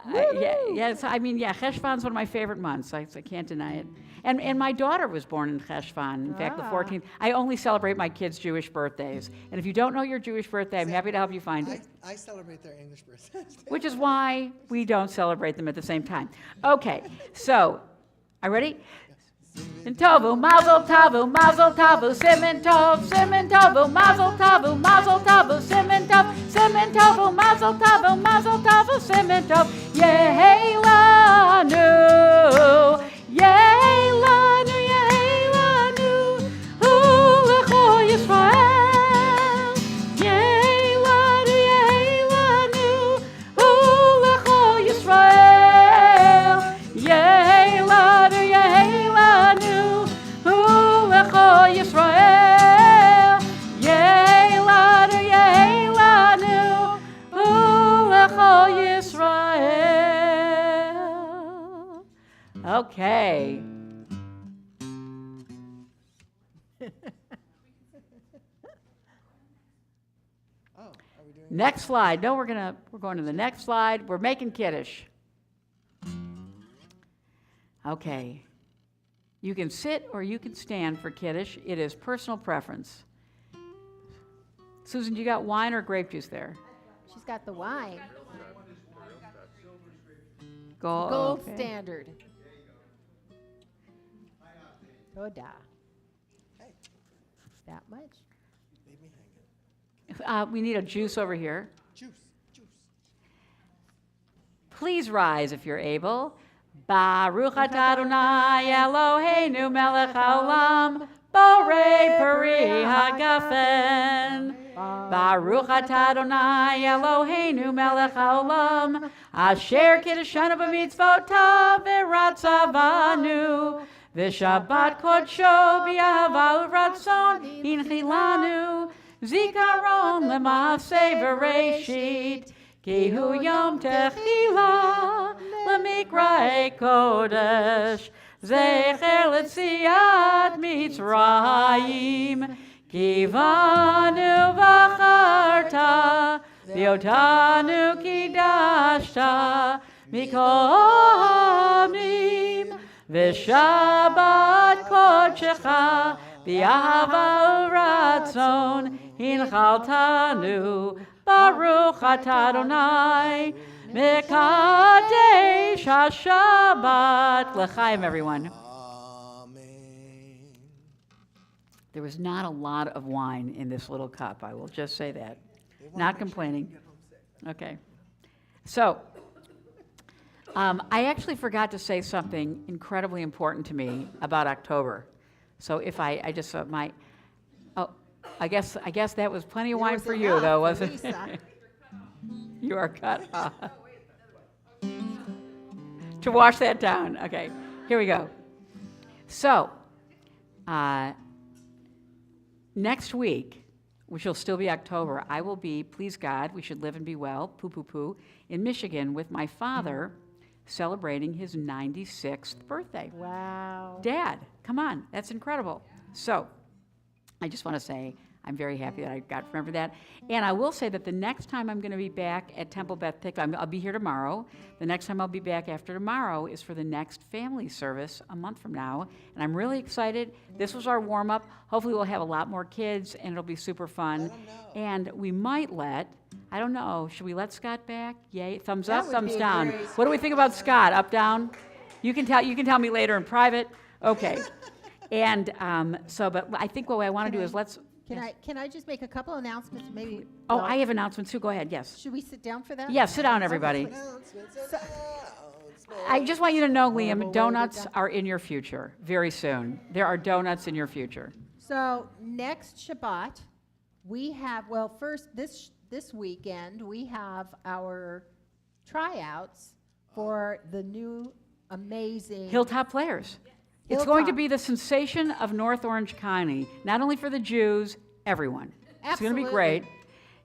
Cheshvan's one of my favorite months. I can't deny it. And my daughter was born in Cheshvan. In fact, the 14th. I only celebrate my kids' Jewish birthdays. And if you don't know your Jewish birthday, I'm happy to help you find it. I celebrate their English birthdays. Which is why we don't celebrate them at the same time. Okay, so, are you ready? Simen tovu, mazel tavu, mazel tavu, simen tovu, mazel tavu, mazel tavu, simen tovu, mazel tavu, simen tov, yehei lanu, hu lecho Yisrael, yehei lanu, hu lecho Yisrael, yehei lanu, hu lecho Yisrael, yehei lanu, hu lecho Yisrael. Okay. Oh, are we doing? Next slide. No, we're going to the next slide. We're making Kiddush. Okay. You can sit or you can stand for Kiddush. It is personal preference. Susan, you got wine or grape juice there? She's got the wine. Gold. Gold standard. Toda. Hey, That much? leave me hanging. We need a juice over here. Juice. Please rise if you're able. Baruch atah Adonai Eloheinu melech haolam, borei peri hagafen. Baruch atah Adonai Eloheinu melech haolam, asher kiddushanu b'mitzvotav v'ratzavanu, v'shabbat kodsho b'ahava u'ratzon hinchilanu, zikaron l'maaseh v'reishit, ki hu yom techila l'mikra'ei kodesh, zecher l'tziat Mitzrayim, ki vanu v'acharta, v'yotanu kidashta, mikol hamim, v'shabbat kodshecha, v'ahava u'ratzon, hinchaltanu, Baruch atah Adonai, mekadesh haShabbat. L'chaim, everyone. Amen. There was not a lot of wine in this little cup. I will just say that. They wanna Not make sure you complaining. get home safe. Okay. So, I actually forgot to say something incredibly important to me about October. So if I just I guess that was plenty of There wine was for you, enough though, for wasn't Lisa. it? You are cut off. To wash that down. Okay, here we go. So, next week, which will still be October, I will be, please God, we should live and be well, poo poo poo, in Michigan with my father celebrating his 96th birthday. Wow. Dad, come on, that's incredible. So, I just want to say I'm very happy that I got to remember that. And I will say that the next time I'm going to be back at Temple Beth Tikvah, I'll be here tomorrow. The next time I'll be back after tomorrow is for the next family service a month from now. And I'm really excited. This was our warm-up. Hopefully we'll have a lot more kids, and it'll be super fun. Let 'em know. And we might I don't know, should we let Scott back? Yay, thumbs That up, would thumbs be down. great. What do we think about Scott? Up, down? You can tell me later in private. Okay. And but I think what I want to do is let's. Can I just make a couple announcements, maybe? Oh, well, I have announcements too. Go ahead. Yes. Should we sit down for that? Yes. Sit down, everybody. Announcements, So- announcements. I just want you to know, Liam, Horrible way to donuts go. are in your future very soon. There are donuts in your future. So next Shabbat, we have, well, first, this weekend, we have our tryouts for the new amazing. Hilltop Players. It's going to Hilltop. be the sensation of North Orange County, not only for the Jews, everyone. It's going to be Absolutely. great.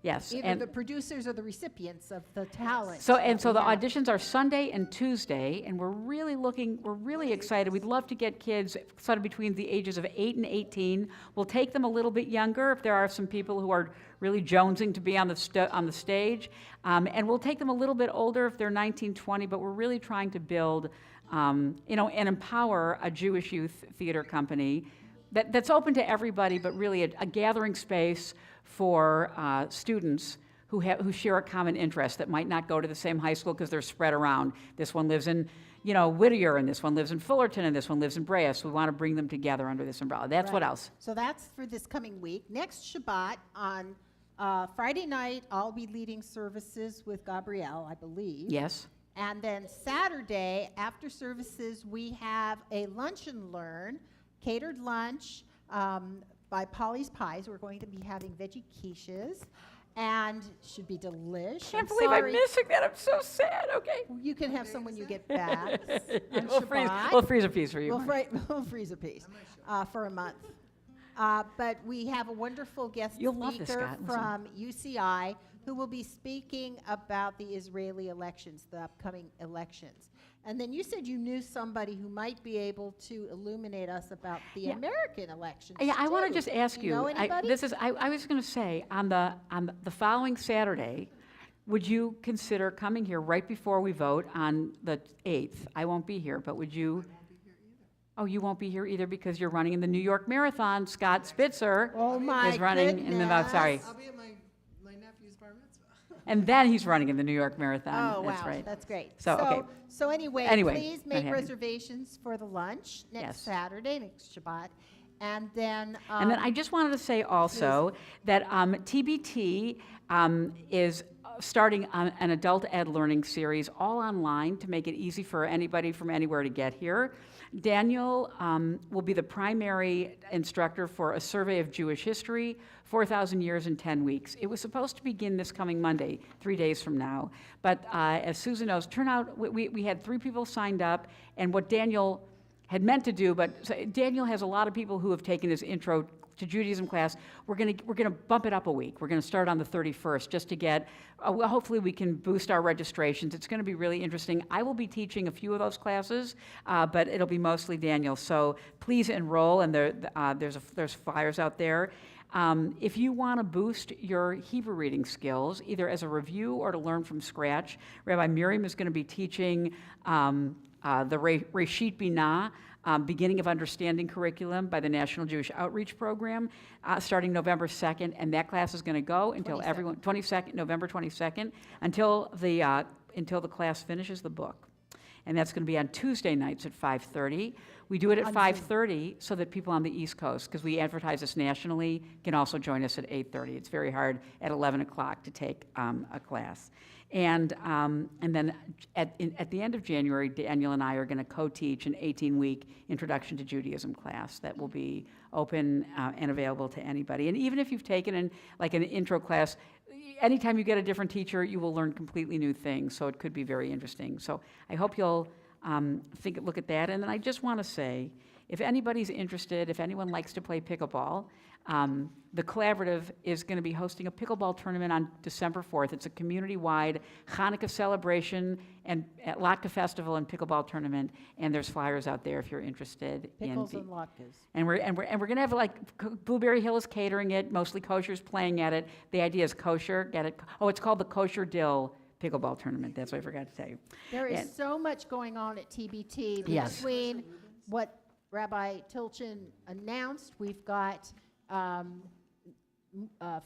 Yes. Either the producers or the recipients of the talent. So that the we have. auditions are Sunday and Tuesday, and we're really excited. We'd love to get kids sort of between the ages of 8 and 18. We'll take them a little bit younger if there are some people who are really jonesing to be on the stage, and we'll take them a little bit older if they're 19, 20. But we're really trying to build, and empower a Jewish youth theater company that's open to everybody, but really a gathering space for students who share a common interest that might not go to the same high school because they're spread around. This one lives in, Whittier, and this one lives in Fullerton, and this one lives in Brea. So we want to bring them together under this umbrella. That's what Right. else? So that's for this coming week. Next Shabbat, on Friday night, I'll be leading services with Gabrielle, I believe. Yes. And then Saturday, after services, we have a lunch and learn, catered lunch by Polly's Pies. We're going to be having veggie quiches, and should be delish. Can't I'm believe sorry. I'm missing that. I'm so sad. Okay. You can have some when you get back. on We'll Shabbat. freeze a piece for you. We'll freeze a piece for a month. But we have a wonderful guest You'll love this, speaker Scott. Listen. from UCI who will be speaking about the Israeli elections, the upcoming elections. And then you said you knew somebody who might be able to illuminate us about the Yeah. American elections. Yeah, I want to too. just ask Do you know I anybody? was going to say on the following Saturday, would you consider coming here right before we vote on the 8th? I won't be here, but would you? Oh, you won't be here either because you're running in the New York Marathon. Scott Spitzer Oh my is running in the sorry, goodness. I'll be at my nephew's bar mitzvah. and then he's running in the New York Marathon. Oh, That's wow, right. that's great. So, okay. So anyway, Anyway, please that make happened. reservations for the lunch next Yes. Saturday, next Shabbat. And then, And then I just wanted to say also that TBT is starting an adult ed learning series all online to make it easy for anybody from anywhere to get here. Daniel will be the primary instructor for a survey of Jewish history, 4,000 years in 10 weeks. It was supposed to begin this coming Monday, 3 days from now. But as Susan knows, we had 3 people signed up, and what Daniel had meant to do, but Daniel has a lot of people who have taken his intro to Judaism class. We're gonna bump it up a week. We're gonna start on the 31st just to get. Well, hopefully we can boost our registrations. It's gonna be really interesting. I will be teaching a few of those classes, but it'll be mostly Daniel. So please enroll, and there's flyers out there. If you want to boost your Hebrew reading skills, either as a review or to learn from scratch, Rabbi Miriam is going to be teaching the Reshit Binah, Beginning of Understanding curriculum by the National Jewish Outreach Program, starting November 2nd, and that class is going to go until 22nd. November 22nd, until the class finishes the book. and that's going to be on Tuesday nights at 5:30. We do it at 5:30 so that people on the East Coast, because we advertise this nationally, can also join us at 8:30. It's very hard at 11 o'clock to take a class. And then at the end of January, Daniel and I are going to co-teach an 18-week Introduction to Judaism class that will be open and available to anybody. And even if you've taken an intro class, anytime you get a different teacher, you will learn completely new things. So it could be very interesting. So I hope you'll look at that. And then I just want to say, if anybody's interested, if anyone likes to play pickleball, the Collaborative is going to be hosting a pickleball tournament on December 4th. It's a community-wide Hanukkah celebration and at Latka Festival and pickleball tournament. And there's flyers out there if you're interested. Pickles and latkes. And we're going to have Blueberry Hill is catering it. Mostly Kosher's playing at it. The idea is kosher. Get it? Oh, it's called the Kosher Dill Pickleball Tournament. That's what I forgot to tell you. There is so much going on at TBT between what Rabbi Tilchin announced. We've got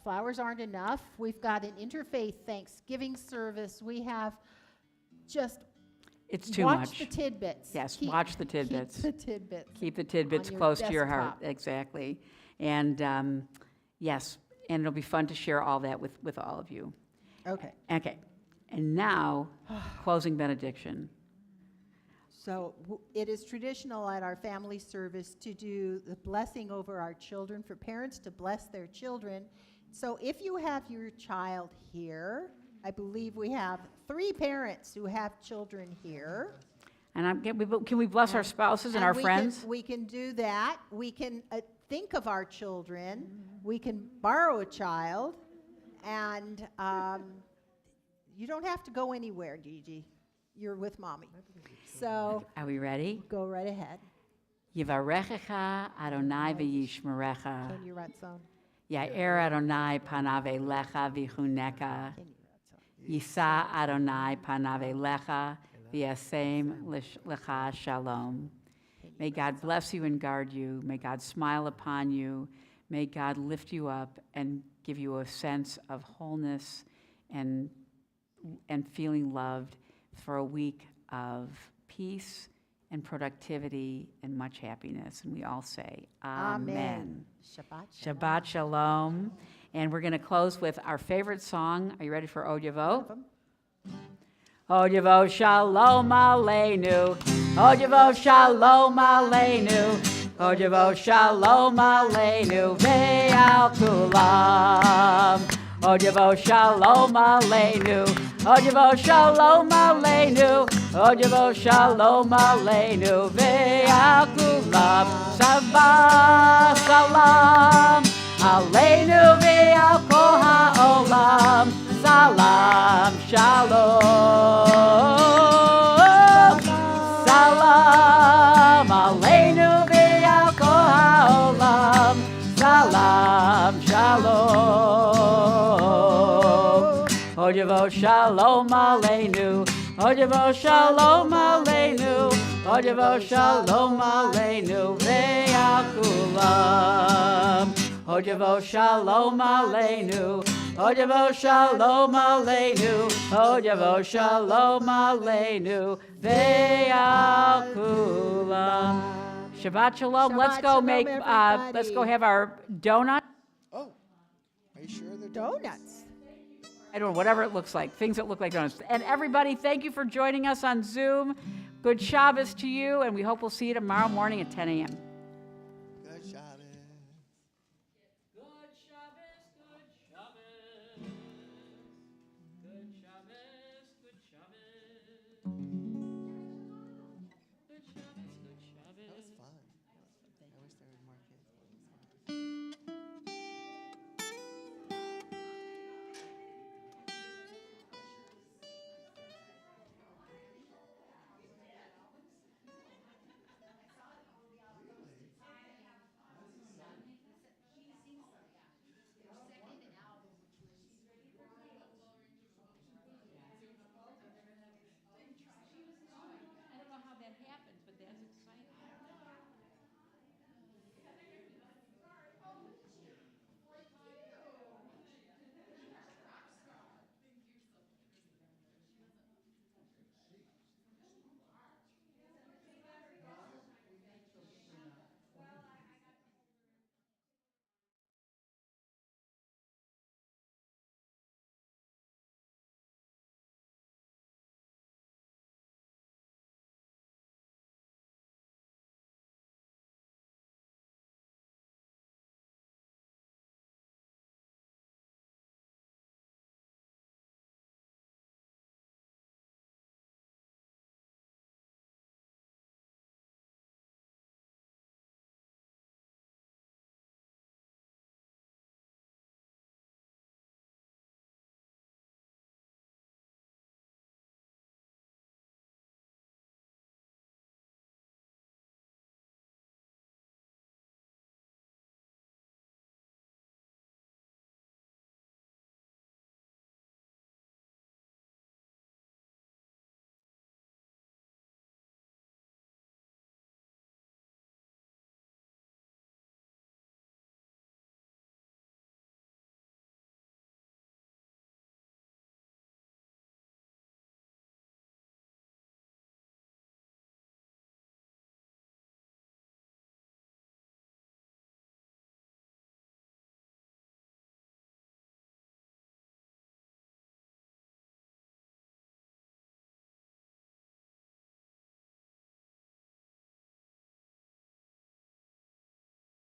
flowers aren't enough. We've got an interfaith Thanksgiving service. We have just it's too watch much. The tidbits. Yes, watch the tidbits. Keep the tidbits. Keep the tidbits close to your heart. Exactly. And yes, and it'll be fun to share all that with all of you. Okay. Okay. And now, closing benediction. So it is traditional at our family service to do the blessing over our children, for parents to bless their children. So if you have your child here, I believe we have 3 parents who have children here. And can we bless our spouses and our friends? We can do that. We can think of our children. We can borrow a child. And you don't have to go anywhere, Gigi. You're with mommy. So are we ready? Go right ahead. Yivarechecha Adonai v'yishmerecha. Can you write some? Ya'er Adonai panav elecha v'chuneka. Yisa Adonai panav elecha v'yasem lecha shalom. May God bless you and guard you. May God smile upon you. May God lift you up and give you a sense of wholeness and feeling loved for a week of peace and productivity and much happiness. And we all say, Amen. Shabbat Shalom. And we're going to close with our favorite song. Are you ready for Od Yavo? Od Yavo Shalom Aleinu. Od Yavo Shalom Aleinu. Od Yavo Shalom Aleinu. Ve'al Kulam. Od Yavo Shalom Aleinu. Od Yavo Shalom Aleinu. Od Yavo Shalom Aleinu. Ve'al Kulam. Shabbat Salam Aleinu ve'al kol ha'olam. Salam Shalom. Salam Aleinu ve'al kol ha'olam. Salam Shalom. Od Yavo Shalom Aleinu. Od Yavo Shalom Aleinu. Od Yavo Shalom Aleinu ve'al kulam. Od Yavo Shalom Aleinu. Od Yavo Shalom Aleinu. Od Yavo Shalom Aleinu ve'al kulam. Shabbat Shalom. Let's go Shalom, make. everybody. Let's go have our donut. Oh, are you sure they're Donuts. I don't know, whatever it looks like, things that look like donuts. And everybody, thank you for joining us on Zoom. Good Shabbos to you, and we hope we'll see you tomorrow morning at 10 a.m.